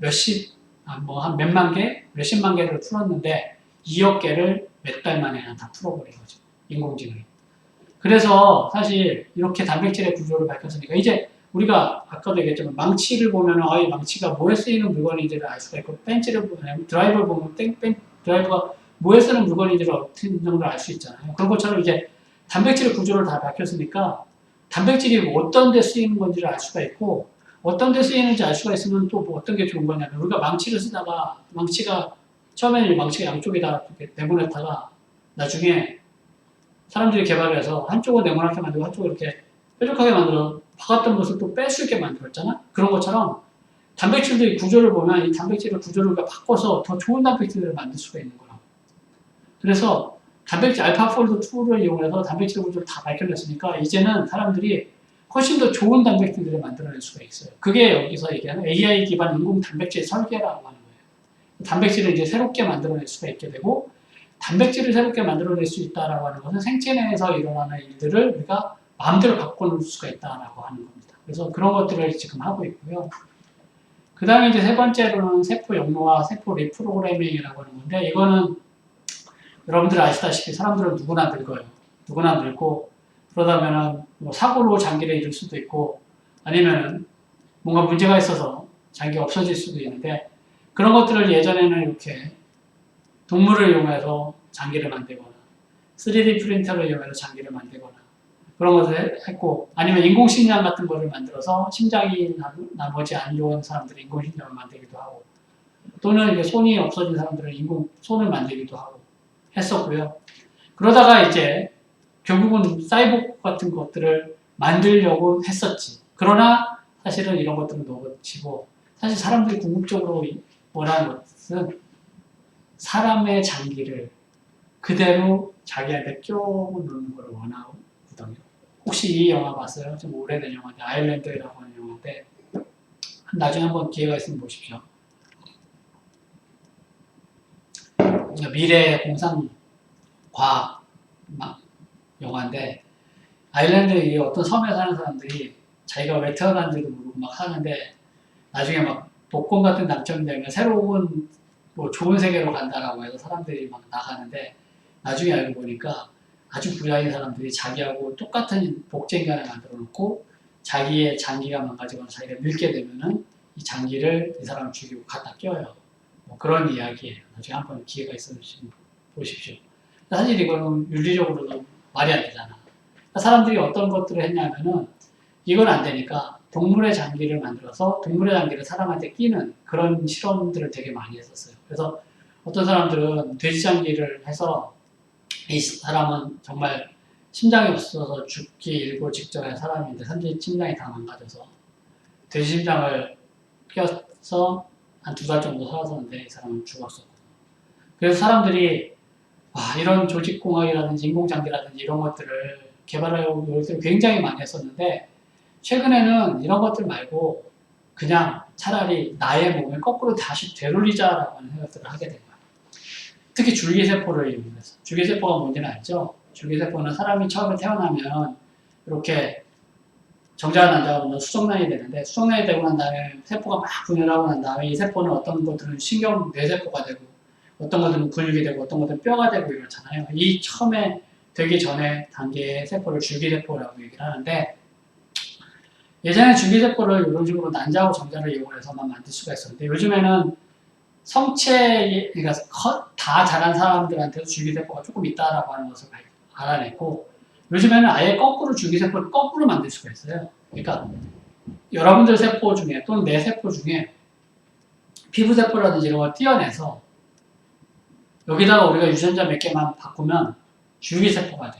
한 몇만 개, 몇십만 개를 풀었는데 2억 개를 몇 달 만에 그냥 다 풀어버린 거죠. 인공지능이. 그래서 사실 이렇게 단백질의 구조를 밝혔으니까 이제 우리가 아까도 얘기했지만 망치를 보면 이 망치가 뭐에 쓰이는 물건인지를 알 수가 있고 벤치를 보면 드라이버를 보면 드라이버가 뭐에 쓰는 물건인지를 어떤 정도를 알 수 있잖아요. 그런 것처럼 이제 단백질의 구조를 다 밝혔으니까 단백질이 어떤 데 쓰이는 건지를 알 수가 있고 어떤 데 쓰이는지 알 수가 있으면 또 뭐 어떤 게 좋은 거냐면 우리가 망치를 쓰다가 처음에는 망치가 양쪽에다 이렇게 네모냈다가 나중에 사람들이 개발을 해서 한쪽을 네모나게 만들고 한쪽을 이렇게 뾰족하게 만들어 박았던 것을 또 뺄 수 있게 만들었잖아. 그런 것처럼 단백질의 구조를 보면 이 단백질의 구조를 바꿔서 더 좋은 단백질을 만들 수가 있는 거라고. 그래서 단백질 알파폴드 2를 이용해서 단백질 구조를 다 밝혀냈으니까 이제는 사람들이 훨씬 더 좋은 단백질들을 만들어낼 수가 있어요. 그게 여기서 얘기하는 AI 기반 인공 단백질 설계라고 하는 거예요. 단백질을 이제 새롭게 만들어낼 수가 있게 되고 단백질을 새롭게 만들어낼 수 있다라고 하는 것은 생체 내에서 일어나는 일들을 우리가 마음대로 바꿔놓을 수가 있다라고 하는 겁니다. 그래서 그런 것들을 지금 하고 있고요. 그 다음에 이제 세 번째로는 세포 영로와 세포 리프로그래밍이라고 하는 건데 이거는 여러분들 아시다시피 사람들은 누구나 늙어요. 누구나 늙고 그러다면은 뭐 사고로 장기를 잃을 수도 있고 아니면은 뭔가 문제가 있어서 장기가 없어질 수도 있는데 그런 것들을 예전에는 이렇게 동물을 이용해서 장기를 만들거나 3D 프린터를 이용해서 장기를 만들거나 그런 것을 했고 아니면 인공심장 같은 거를 만들어서 심장이 나머지 안 좋은 사람들이 인공심장을 만들기도 하고 또는 이제 손이 없어진 사람들은 인공 손을 만들기도 하고 했었고요. 그러다가 이제 결국은 사이보그 같은 것들을 만들려고 했었지. 그러나 사실은 이런 것들은 놓치고 사실 사람들이 궁극적으로 원하는 것은 사람의 장기를 그대로 자기한테 끼워 넣는 걸 원하거든요. 혹시 이 영화 봤어요? 좀 오래된 영화인데 아일랜드라고 하는 영화인데 나중에 한번 기회가 있으면 보십시오. 미래 공상 과학 영화인데 아일랜드에 어떤 섬에 사는 사람들이 자기가 왜 태어난지도 모르고 막 하는데 나중에 막 복권 같은 당첨이 되면 새로운 뭐 좋은 세계로 간다라고 해서 사람들이 막 나가는데 나중에 알고 보니까 아주 부자인 사람들이 자기하고 똑같은 복제기 하나 만들어 놓고 자기의 장기가 망가지거나 자기가 늙게 되면은 이 장기를 이 사람을 죽이고 갖다 껴요. 뭐 그런 이야기예요. 나중에 한번 기회가 있으면 보십시오. 사실 이거는 윤리적으로도 말이 안 되잖아. 사람들이 어떤 것들을 했냐면은 이건 안 되니까 동물의 장기를 만들어서 동물의 장기를 사람한테 끼는 그런 실험들을 되게 많이 했었어요. 그래서 어떤 사람들은 돼지 장기를 해서 이 사람은 정말 심장이 없어서 죽기 일보 직전의 사람인데 심장이 다 망가져서 돼지 심장을 껴서 한 2달 정도 살았었는데 이 사람은 죽었었거든요. 그래서 사람들이 이런 조직공학이라든지 인공장기라든지 이런 것들을 개발하려고 굉장히 많이 했었는데 최근에는 이런 것들 말고 그냥 차라리 나의 몸을 거꾸로 다시 되돌리자라고 하는 생각들을 하게 된 거예요. 특히 줄기세포를 이용해서. 줄기세포가 뭔지는 알죠? 줄기세포는 사람이 처음에 태어나면 이렇게 정자가 난다고 수정란이 되는데 수정란이 되고 난 다음에 세포가 막 분열하고 난 다음에 이 세포는 어떤 것들은 뇌세포가 되고 어떤 것들은 근육이 되고 어떤 것들은 뼈가 되고 이렇잖아요. 이 처음에 되기 전에 단계의 세포를 줄기세포라고 얘기를 하는데 예전에 줄기세포를 이런 식으로 난자하고 정자를 이용해서만 만들 수가 있었는데 요즘에는 그러니까 다 자란 사람들한테도 줄기세포가 조금 있다라고 하는 것을 알아냈고 요즘에는 아예 거꾸로 줄기세포를 거꾸로 만들 수가 있어요. 그러니까 여러분들 세포 중에 또는 내 세포 중에 피부세포라든지 이런 걸 띄어내서 여기다가 우리가 유전자 몇 개만 바꾸면 줄기세포가 돼.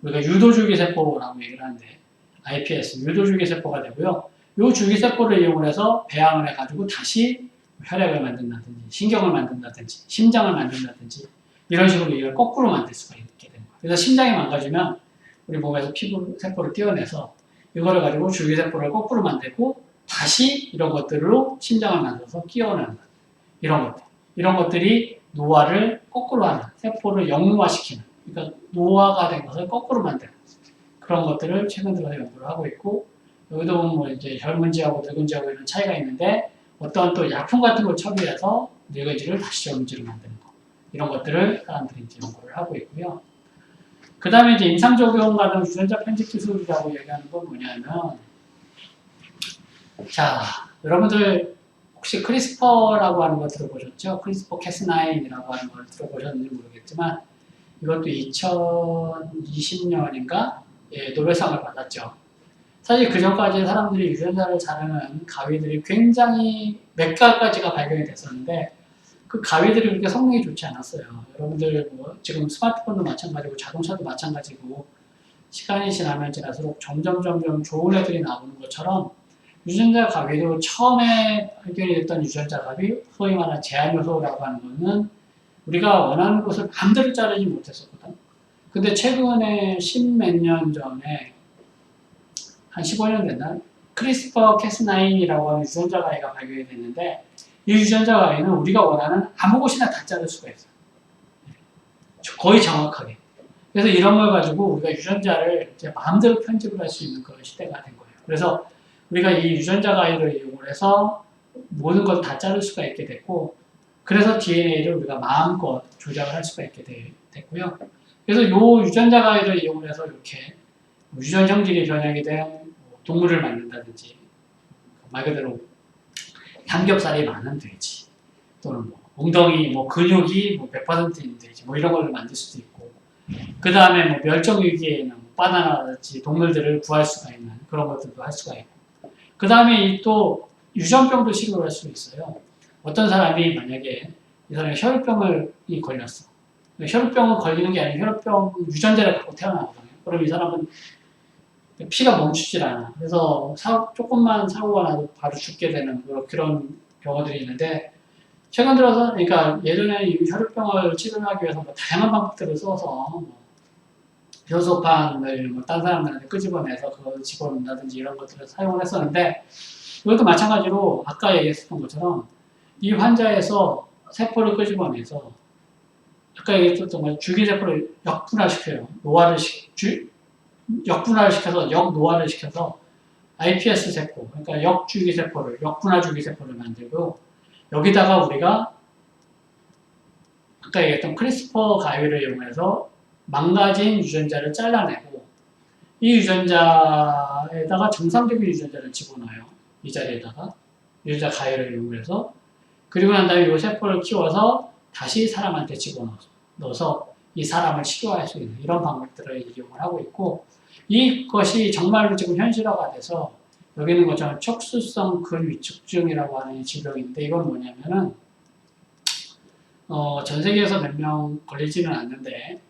우리가 유도줄기세포라고 얘기를 하는데 iPS, 유도줄기세포가 되고요. 이 줄기세포를 이용해서 배양을 해가지고 다시 혈액을 만든다든지 신경을 만든다든지 심장을 만든다든지 이런 식으로 이걸 거꾸로 만들 수가 있게 되는 거예요. 그래서 심장이 망가지면 우리 몸에서 피부 세포를 떼어내서 이거를 가지고 줄기세포를 거꾸로 만들고 다시 이런 것들로 심장을 만들어서 끼워넣는 이런 것들. 이런 것들이 노화를 거꾸로 하는, 세포를 영노화시키는, 그러니까 노화가 된 것을 거꾸로 만드는 그런 것들을 최근 들어서 연구를 하고 있고, 여기도 보면 뭐 이제 젊은 지하고 늙은 지하고 이런 차이가 있는데 어떤 또 약품 같은 걸 처리해서 늙은지를 다시 젊은지로 만드는 거. 이런 것들을 사람들이 이제 연구를 하고 있고요. 그 다음에 이제 임상적용 가능 유전자 편집 기술이라고 얘기하는 건 뭐냐면, 자, 여러분들 혹시 크리스퍼라고 하는 거 들어보셨죠? 크리스퍼 캐스9이라고 하는 걸 들어보셨는지 모르겠지만 이것도 2020년인가 예, 노벨상을 받았죠. 사실 그 전까지 사람들이 유전자를 자르는 가위들이 굉장히 몇 가지가 발견이 됐었는데 그 가위들이 그렇게 성능이 좋지 않았어요. 여러분들 뭐 지금 스마트폰도 마찬가지고 자동차도 마찬가지고 시간이 지나면 지날수록 점점 좋은 애들이 나오는 것처럼 유전자 가위도 처음에 발견이 됐던 유전자 가위, 소위 말하는 제한 요소라고 하는 거는 우리가 원하는 것을 마음대로 자르지 못했었거든. 근데 최근에 10몇 년 전에 한 15년 됐나? 크리스퍼 캐스9이라고 하는 유전자 가위가 발견이 됐는데 이 유전자 가위는 우리가 원하는 아무 곳이나 다 자를 수가 있어요. 거의 정확하게. 그래서 이런 걸 가지고 우리가 유전자를 이제 마음대로 편집을 할 수 있는 그런 시대가 된 거예요. 그래서 우리가 이 유전자 가위를 이용을 해서 모든 걸 다 자를 수가 있게 됐고, 그래서 DNA를 우리가 마음껏 조작을 할 수가 있게 됐고요. 그래서 이 유전자 가위를 이용을 해서 이렇게 유전 형질이 변형이 된 동물을 만든다든지, 말 그대로 삼겹살이 많은 돼지, 또는 뭐 엉덩이, 뭐 근육이 뭐 100%인 돼지, 뭐 이런 걸 만들 수도 있고, 그 다음에 뭐 멸종 위기에 있는 바나나같이 동물들을 구할 수가 있는 그런 것들도 할 수가 있고, 그 다음에 또 유전병도 치료를 할 수 있어요. 어떤 사람이 만약에 이 사람이 혈우병이 걸렸어. 혈우병은 걸리는 게 아니라 혈우병 유전자를 갖고 태어나거든요. 그럼 이 사람은 피가 멈추질 않아. 그래서 조금만 사고가 나도 바로 죽게 되는 그런 경우들이 있는데, 최근 들어서, 그러니까 예전에 이 혈우병을 치료하기 위해서 뭐 다양한 방법들을 써서 뭐 효소판을 뭐 딴 사람들한테 끄집어내서 그걸 집어넣는다든지 이런 것들을 사용을 했었는데, 이것도 마찬가지로 아까 얘기했었던 것처럼 이 환자에서 세포를 끄집어내서 아까 얘기했었던 것 줄기세포를 역분화시켜요. 역분화를 시켜서 역노화를 시켜서 iPS 세포, 그러니까 역줄기세포를, 역분화 줄기세포를 만들고 여기다가 우리가 아까 얘기했던 크리스퍼 가위를 이용해서 망가진 유전자를 잘라내고 이 유전자에다가 정상적인 유전자를 집어넣어요. 이 자리에다가 유전자 가위를 이용해서, 그리고 난 다음에 이 세포를 키워서 다시 사람한테 집어넣어서 이 사람을 치료할 수 있는 이런 방법들을 이용을 하고 있고, 이것이 정말로 지금 현실화가 돼서 여기 있는 것처럼 척수성 근위축증이라고 하는 질병인데, 이건 뭐냐면은 전 세계에서 몇 명 걸리지는 않는데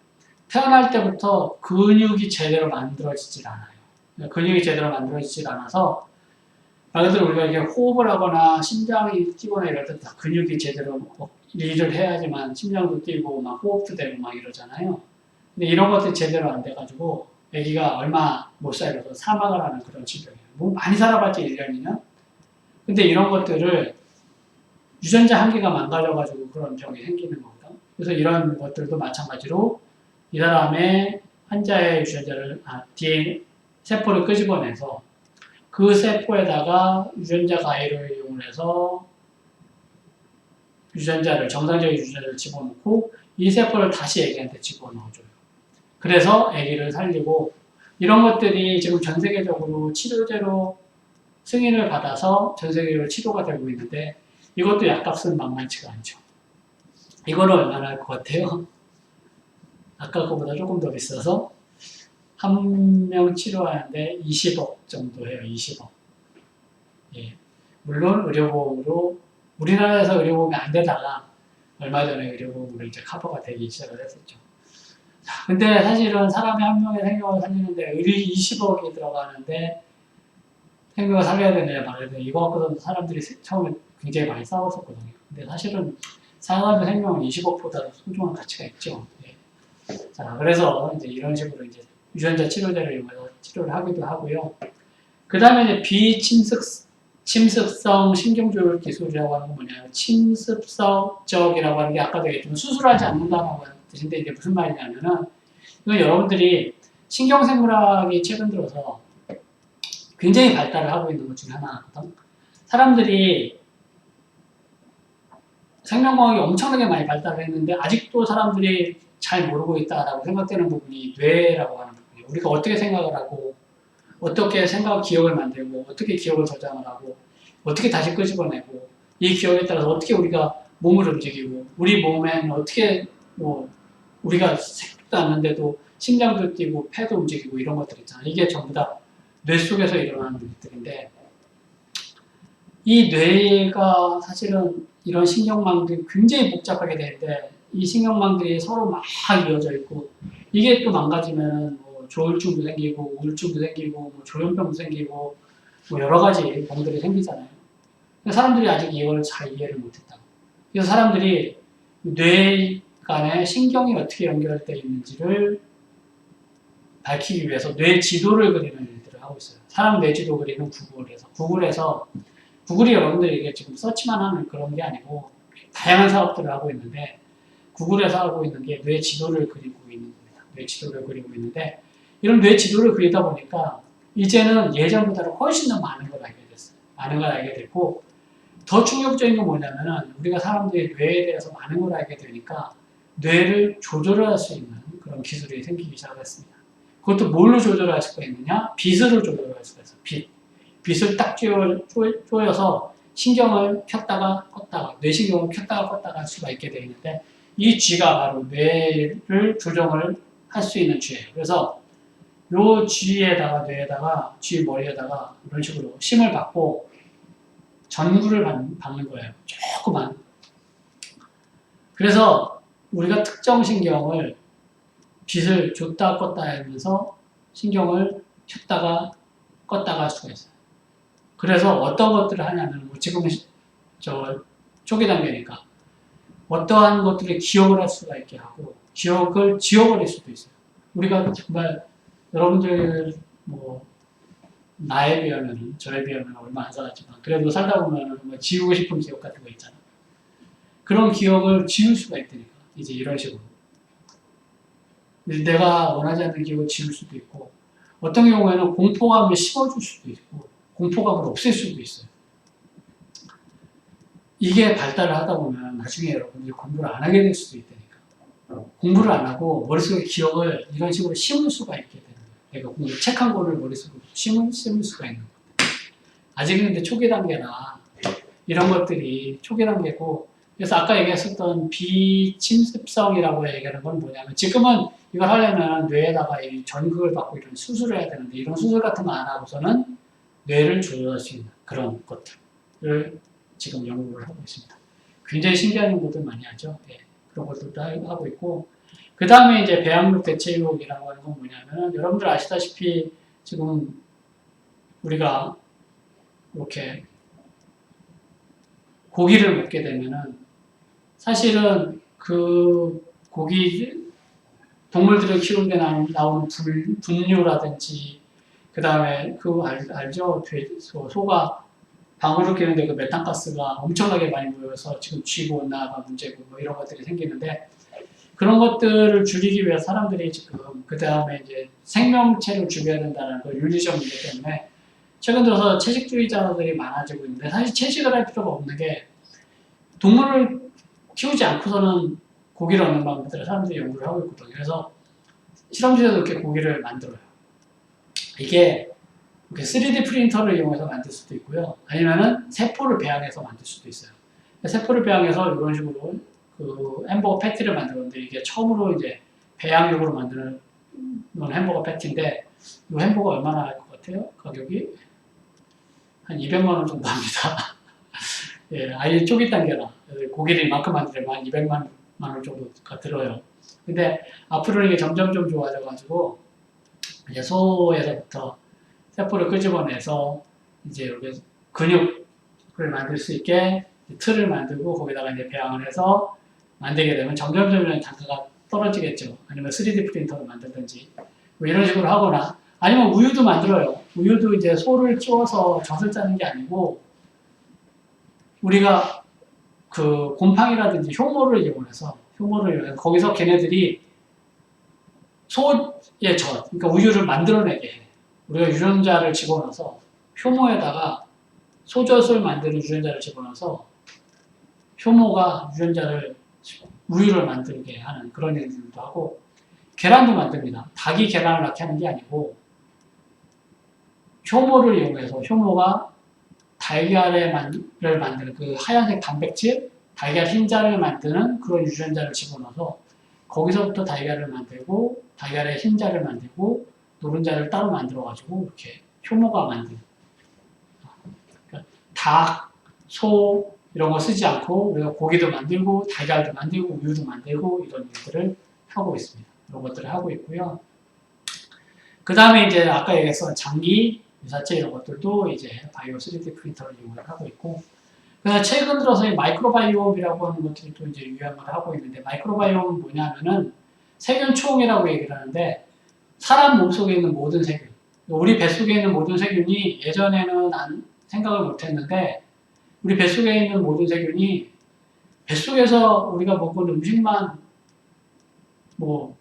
태어날 때부터 근육이 제대로 만들어지질 않아요. 근육이 제대로 만들어지질 않아서 말 그대로 우리가 이게 호흡을 하거나 심장이 뛰거나 이럴 때 다 근육이 제대로 일을 해야지만 심장도 뛰고 막 호흡도 되고 막 이러잖아요. 근데 이런 것들이 제대로 안 돼가지고 아기가 얼마 못 살아서 사망을 하는 그런 질병이에요. 뭐 많이 살아봤지 1년이면. 근데 이런 것들을 유전자 한 개가 망가져가지고 그런 병이 생기는 거거든. 그래서 이런 것들도 마찬가지로 이 사람의 환자의 유전자를 DNA 세포를 끄집어내서 그 세포에다가 유전자 가위를 이용해서 정상적인 유전자를 집어넣고 이 세포를 다시 아기한테 집어넣어줘요. 그래서 아기를 살리고, 이런 것들이 지금 전 세계적으로 치료제로 승인을 받아서 전 세계적으로 치료가 되고 있는데, 이것도 약값은 만만치가 않죠. 이거는 얼마나 할 것 같아요? 아까 거보다 조금 더 비싸서 한 명 치료하는데 20억 정도 해요. 20억. 예. 물론 의료보험으로, 우리나라에서 의료보험이 안 되다가 얼마 전에 의료보험으로 이제 커버가 되기 시작을 했었죠. 근데 사실은 사람이 한 명의 생명을 살리는데 20억이 들어가는데 생명을 살려야 되느냐 말아야 되느냐 이거 갖고도 사람들이 처음에 굉장히 많이 싸웠었거든요. 근데 사실은 사람의 생명은 20억보다 소중한 가치가 있죠. 예. 자, 그래서 이제 이런 식으로 이제 유전자 치료제를 이용해서 치료를 하기도 하고요. 그 다음에 이제 침습성 신경조절 기술이라고 하는 건 뭐냐면 침습성적이라고 하는 게 아까도 얘기했지만 수술하지 않는다라고 하는 뜻인데 이게 무슨 말이냐면은 이건 여러분들이 신경생물학이 최근 들어서 굉장히 발달을 하고 있는 것 중에 하나거든. 사람들이 생명과학이 엄청나게 많이 발달을 했는데 아직도 사람들이 잘 모르고 있다라고 생각되는 부분이 뇌라고 하는 부분이에요. 우리가 어떻게 생각을 하고 어떻게 생각, 기억을 만들고 어떻게 기억을 저장을 하고 어떻게 다시 끄집어내고 이 기억에 따라서 어떻게 우리가 몸을 움직이고 우리 몸에는 어떻게 뭐 우리가 생각도 않는데도 심장도 뛰고 폐도 움직이고 이런 것들 있잖아요. 이게 전부 다 뇌 속에서 일어나는 일들인데 이 뇌가 사실은 이런 신경망들이 굉장히 복잡하게 되는데 이 신경망들이 서로 막 이어져 있고 이게 또 망가지면 뭐 조울증도 생기고 우울증도 생기고 뭐 조현병도 생기고 뭐 여러 가지 병들이 생기잖아요. 사람들이 아직 이걸 잘 이해를 못했다. 그래서 사람들이 뇌 간에 신경이 어떻게 연결되어 있는지를 밝히기 위해서 뇌 지도를 그리는 일들을 하고 있어요. 사람 뇌 지도 그리는 구글이 여러분들이 이게 지금 서치만 하는 그런 게 아니고 다양한 사업들을 하고 있는데 구글에서 하고 있는 게 뇌 지도를 그리고 있는 겁니다. 뇌 지도를 그리고 있는데 이런 뇌 지도를 그리다 보니까 이제는 예전보다는 훨씬 더 많은 걸 알게 됐어요. 많은 걸 알게 됐고 더 충격적인 건 뭐냐면은 우리가 사람들이 뇌에 대해서 많은 걸 알게 되니까 뇌를 조절할 수 있는 그런 기술이 생기기 시작했습니다. 그것도 뭘로 조절할 수가 있느냐? 빛으로 조절할 수가 있어요. 빛을 딱 쪼여서 신경을 켰다가 껐다가 뇌신경을 켰다가 껐다가 할 수가 있게 되어 있는데 이 쥐가 바로 뇌를 조정을 할 수 있는 쥐예요. 그래서 요 쥐에다가 뇌에다가 쥐 머리에다가 이런 식으로 심을 받고 전구를 받는 거예요. 조그만. 그래서 우리가 특정 신경을 빛을 줬다 껐다 하면서 신경을 켰다가 껐다가 할 수가 있어요. 그래서 어떤 것들을 하냐면 뭐 지금은 초기 단계니까 어떠한 것들을 기억을 할 수가 있게 하고 기억을 지워버릴 수도 있어요. 우리가 정말 여러분들 뭐 나에 비하면 저에 비하면 얼마 안 살았지만 그래도 살다 보면 뭐 지우고 싶은 기억 같은 거 있잖아. 그런 기억을 지울 수가 있다니까. 이제 이런 식으로. 내가 원하지 않는 기억을 지울 수도 있고 어떤 경우에는 공포감을 심어줄 수도 있고 공포감을 없앨 수도 있어요. 이게 발달을 하다 보면 나중에 여러분들이 공부를 안 하게 될 수도 있다니까. 공부를 안 하고 머릿속에 기억을 이런 식으로 심을 수가 있게 되는 거예요. 그러니까 책 한 권을 머릿속으로 심을 수가 있는 거예요. 아직은 근데 초기 단계나 이런 것들이 초기 단계고 그래서 아까 얘기했었던 비침습성이라고 얘기하는 건 뭐냐면 지금은 이걸 하려면 뇌에다가 이 전극을 받고 이런 수술을 해야 되는데 이런 수술 같은 거 안 하고서는 뇌를 조절할 수 있는 그런 것들을 지금 연구를 하고 있습니다. 굉장히 신기한 연구들 많이 하죠. 예, 그런 것들도 하고 있고 그 다음에 이제 배양육 대체육이라고 하는 건 뭐냐면 여러분들 아시다시피 지금 우리가 이렇게 고기를 먹게 되면은 사실은 그 고기 동물들을 키우는데 나오는 분유라든지 그 다음에 그거 알죠? 소가 방울을 끼는데 그 메탄가스가 엄청나게 많이 모여서 지금 쥐고온난화가 문제고 뭐 이런 것들이 생기는데 그런 것들을 줄이기 위해 사람들이 지금 그 다음에 이제 생명체를 죽여야 된다는 그 윤리적 문제 때문에 최근 들어서 채식주의자들이 많아지고 있는데 사실 채식을 할 필요가 없는 게 동물을 키우지 않고서는 고기를 얻는 방법들을 사람들이 연구를 하고 있거든요. 그래서 실험실에서 이렇게 고기를 만들어요. 이게 3D 프린터를 이용해서 만들 수도 있고요. 아니면은 세포를 배양해서 만들 수도 있어요. 세포를 배양해서 이런 식으로 그 햄버거 패티를 만들었는데 이게 처음으로 이제 배양육으로 만드는 햄버거 패티인데 이 햄버거 얼마나 할 것 같아요? 가격이 한 200만 원 정도 합니다. 예, 아예 초기 단계라 고기를 이만큼 만들면 한 200만 원 정도가 들어요. 근데 앞으로는 이게 점점 좀 좋아져가지고 이제 소에서부터 세포를 끄집어내서 이제 여기 근육을 만들 수 있게 틀을 만들고 거기다가 이제 배양을 해서 만들게 되면 점점 단가가 떨어지겠죠. 아니면 3D 프린터로 만들든지 뭐 이런 식으로 하거나 아니면 우유도 만들어요. 우유도 이제 소를 키워서 젖을 짜는 게 아니고 우리가 그 곰팡이라든지 효모를 이용해서 거기서 걔네들이 소의 젖, 그러니까 우유를 만들어내게 해. 우리가 유전자를 집어넣어서 효모에다가 소젖을 만드는 유전자를 집어넣어서 효모가 우유를 만들게 하는 그런 일들도 하고 계란도 만듭니다. 닭이 계란을 낳게 하는 게 아니고 효모를 이용해서 효모가 달걀을 만드는 그 하얀색 단백질, 달걀 흰자를 만드는 그런 유전자를 집어넣어서 거기서부터 달걀을 만들고 달걀의 흰자를 만들고 노른자를 따로 만들어가지고 이렇게 효모가 만드는 그러니까 닭, 소 이런 거 쓰지 않고 우리가 고기도 만들고 달걀도 만들고 우유도 만들고 이런 일들을 하고 있습니다. 이런 것들을 하고 있고요. 그 다음에 이제 아까 얘기했던 장기, 유사체 이런 것들도 이제 바이오 3D 프린터를 이용을 하고 있고 그래서 최근 들어서 이 마이크로바이옴이라고 하는 것들이 또 이제 유행을 하고 있는데 마이크로바이옴은 뭐냐면은 세균총이라고 얘기를 하는데 사람 몸속에 있는 모든 세균 우리 뱃속에 있는 모든 세균이 예전에는 생각을 못했는데 우리 뱃속에 있는 모든 세균이 뱃속에서 우리가 먹은 음식만 뭐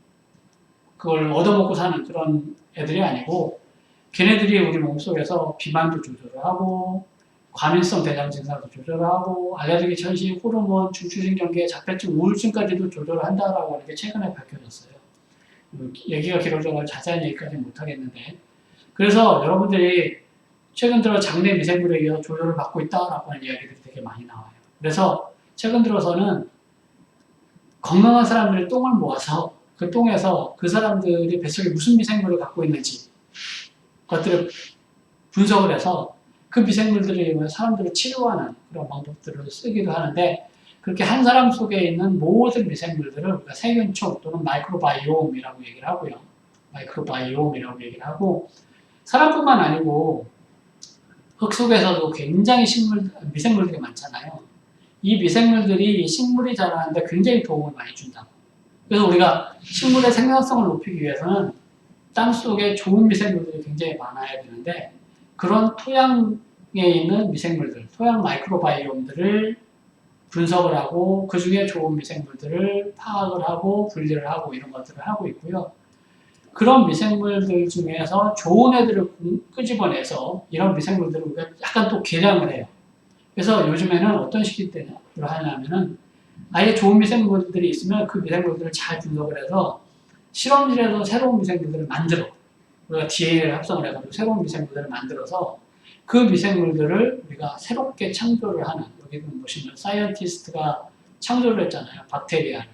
그걸 얻어먹고 사는 그런 애들이 아니고 걔네들이 우리 몸속에서 비만도 조절을 하고 과민성 대장 증상도 조절을 하고 알레르기, 천식, 호르몬, 중추신경계, 자폐증, 우울증까지도 조절을 한다라고 하는 게 최근에 밝혀졌어요. 얘기가 길어져서 자세한 얘기까지는 못하겠는데 그래서 여러분들이 최근 들어 장내 미생물에 의해서 조절을 받고 있다라고 하는 이야기들이 되게 많이 나와요. 그래서 최근 들어서는 건강한 사람들의 똥을 모아서 그 똥에서 그 사람들이 뱃속에 무슨 미생물을 갖고 있는지 그것들을 분석을 해서 그 미생물들을 이용해서 사람들을 치료하는 그런 방법들을 쓰기도 하는데 그렇게 한 사람 속에 있는 모든 미생물들을 우리가 세균총 또는 마이크로바이옴이라고 얘기를 하고요. 마이크로바이옴이라고 얘기를 하고 사람뿐만 아니고 흙 속에서도 굉장히 미생물들이 많잖아요. 이 미생물들이 식물이 자라는데 굉장히 도움을 많이 준다고. 그래서 우리가 식물의 생산성을 높이기 위해서는 땅 속에 좋은 미생물들이 굉장히 많아야 되는데 그런 토양에 있는 미생물들, 토양 마이크로바이옴들을 분석을 하고 그 중에 좋은 미생물들을 파악을 하고 분리를 하고 이런 것들을 하고 있고요. 그런 미생물들 중에서 좋은 애들을 끄집어내서 이런 미생물들을 우리가 약간 또 개량을 해요. 그래서 요즘에는 어떤 식으로 하냐면은 아예 좋은 미생물들이 있으면 그 미생물들을 잘 분석을 해서 실험실에서 새로운 미생물들을 만들어. 우리가 DNA를 합성을 해가지고 새로운 미생물들을 만들어서 그 미생물들을 우리가 새롭게 창조를 하는 여기 보시면 사이언티스트가 창조를 했잖아요. 박테리아를.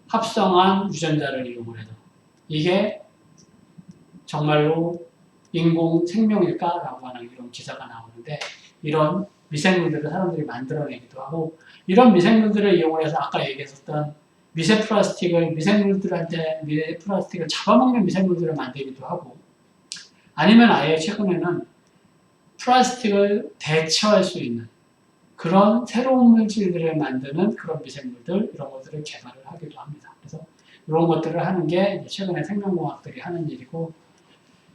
합성한 유전자를 이용을 해서. 이게 정말로 인공 생명일까라고 하는 이런 기사가 나오는데 이런 미생물들을 사람들이 만들어내기도 하고 이런 미생물들을 이용해서 아까 얘기했었던 미세 플라스틱을 잡아먹는 미생물들을 만들기도 하고 아니면 아예 최근에는 플라스틱을 대체할 수 있는 그런 새로운 물질들을 만드는 그런 미생물들 이런 것들을 개발을 하기도 합니다. 그래서 이런 것들을 하는 게 최근에 생명공학들이 하는 일이고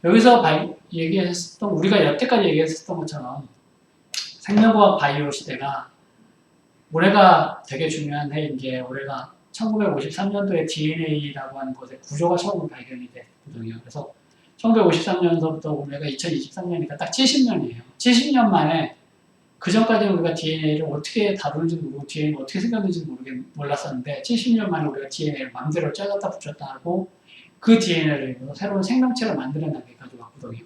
여기서 우리가 여태까지 얘기했었던 것처럼 생명과학 바이오 시대가 올해가 되게 중요한 해인 게 올해가 1953년도에 DNA라고 하는 것의 구조가 처음 발견이 됐거든요. 그래서 1953년서부터 올해가 2023년이니까 딱 70년이에요. 70년 만에 그 전까지는 우리가 DNA를 어떻게 다루는지도 모르고 DNA가 어떻게 생겼는지도 몰랐었는데 70년 만에 우리가 DNA를 마음대로 잘랐다 붙였다 하고 그 DNA를 새로운 생명체를 만드는 단계까지 왔거든요.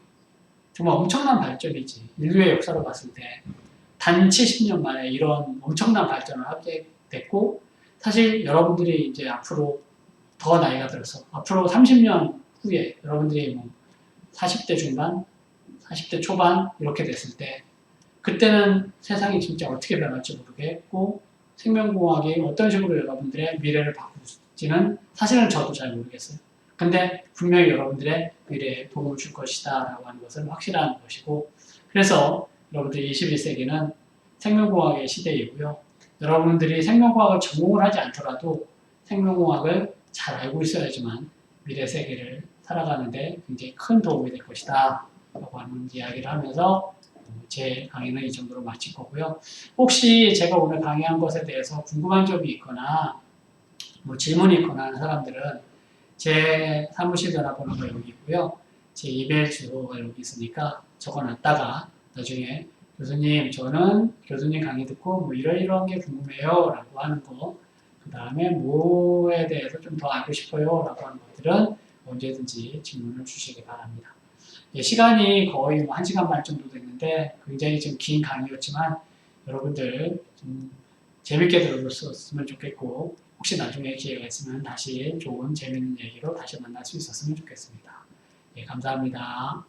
정말 엄청난 발전이지. 인류의 역사로 봤을 때 단 70년 만에 이런 엄청난 발전을 하게 됐고 사실 여러분들이 이제 앞으로 더 나이가 들어서 앞으로 30년 후에 여러분들이 뭐 40대 중반, 40대 초반 이렇게 됐을 때 그때는 세상이 진짜 어떻게 변할지 모르겠고 생명공학이 어떤 식으로 여러분들의 미래를 바꿀지는 사실은 저도 잘 모르겠어요. 근데 분명히 여러분들의 미래에 도움을 줄 것이다 라고 하는 것은 확실한 것이고 그래서 여러분들 21세기는 생명공학의 시대이고요. 여러분들이 생명공학을 전공을 하지 않더라도 생명공학을 잘 알고 있어야지만 미래 세계를 살아가는데 굉장히 큰 도움이 될 것이다 라고 하는 이야기를 하면서 제 강의는 이 정도로 마칠 거고요. 혹시 제가 오늘 강의한 것에 대해서 궁금한 점이 있거나 뭐 질문이 있거나 하는 사람들은 제 사무실 전화번호가 여기 있고요. 제 이메일 주소가 여기 있으니까 적어놨다가 나중에 교수님, 저는 교수님 강의 듣고 뭐 이러이러한 게 궁금해요 라고 하는 거, 그 다음에 뭐에 대해서 좀 더 알고 싶어요 라고 하는 것들은 언제든지 질문을 주시기 바랍니다. 예, 시간이 거의 뭐 1시간 반 정도 됐는데 굉장히 좀 긴 강의였지만 여러분들 좀 재밌게 들어줬으면 좋겠고 혹시 나중에 기회가 있으면 다시 좋은 재밌는 얘기로 다시 만날 수 있었으면 좋겠습니다. 예, 감사합니다.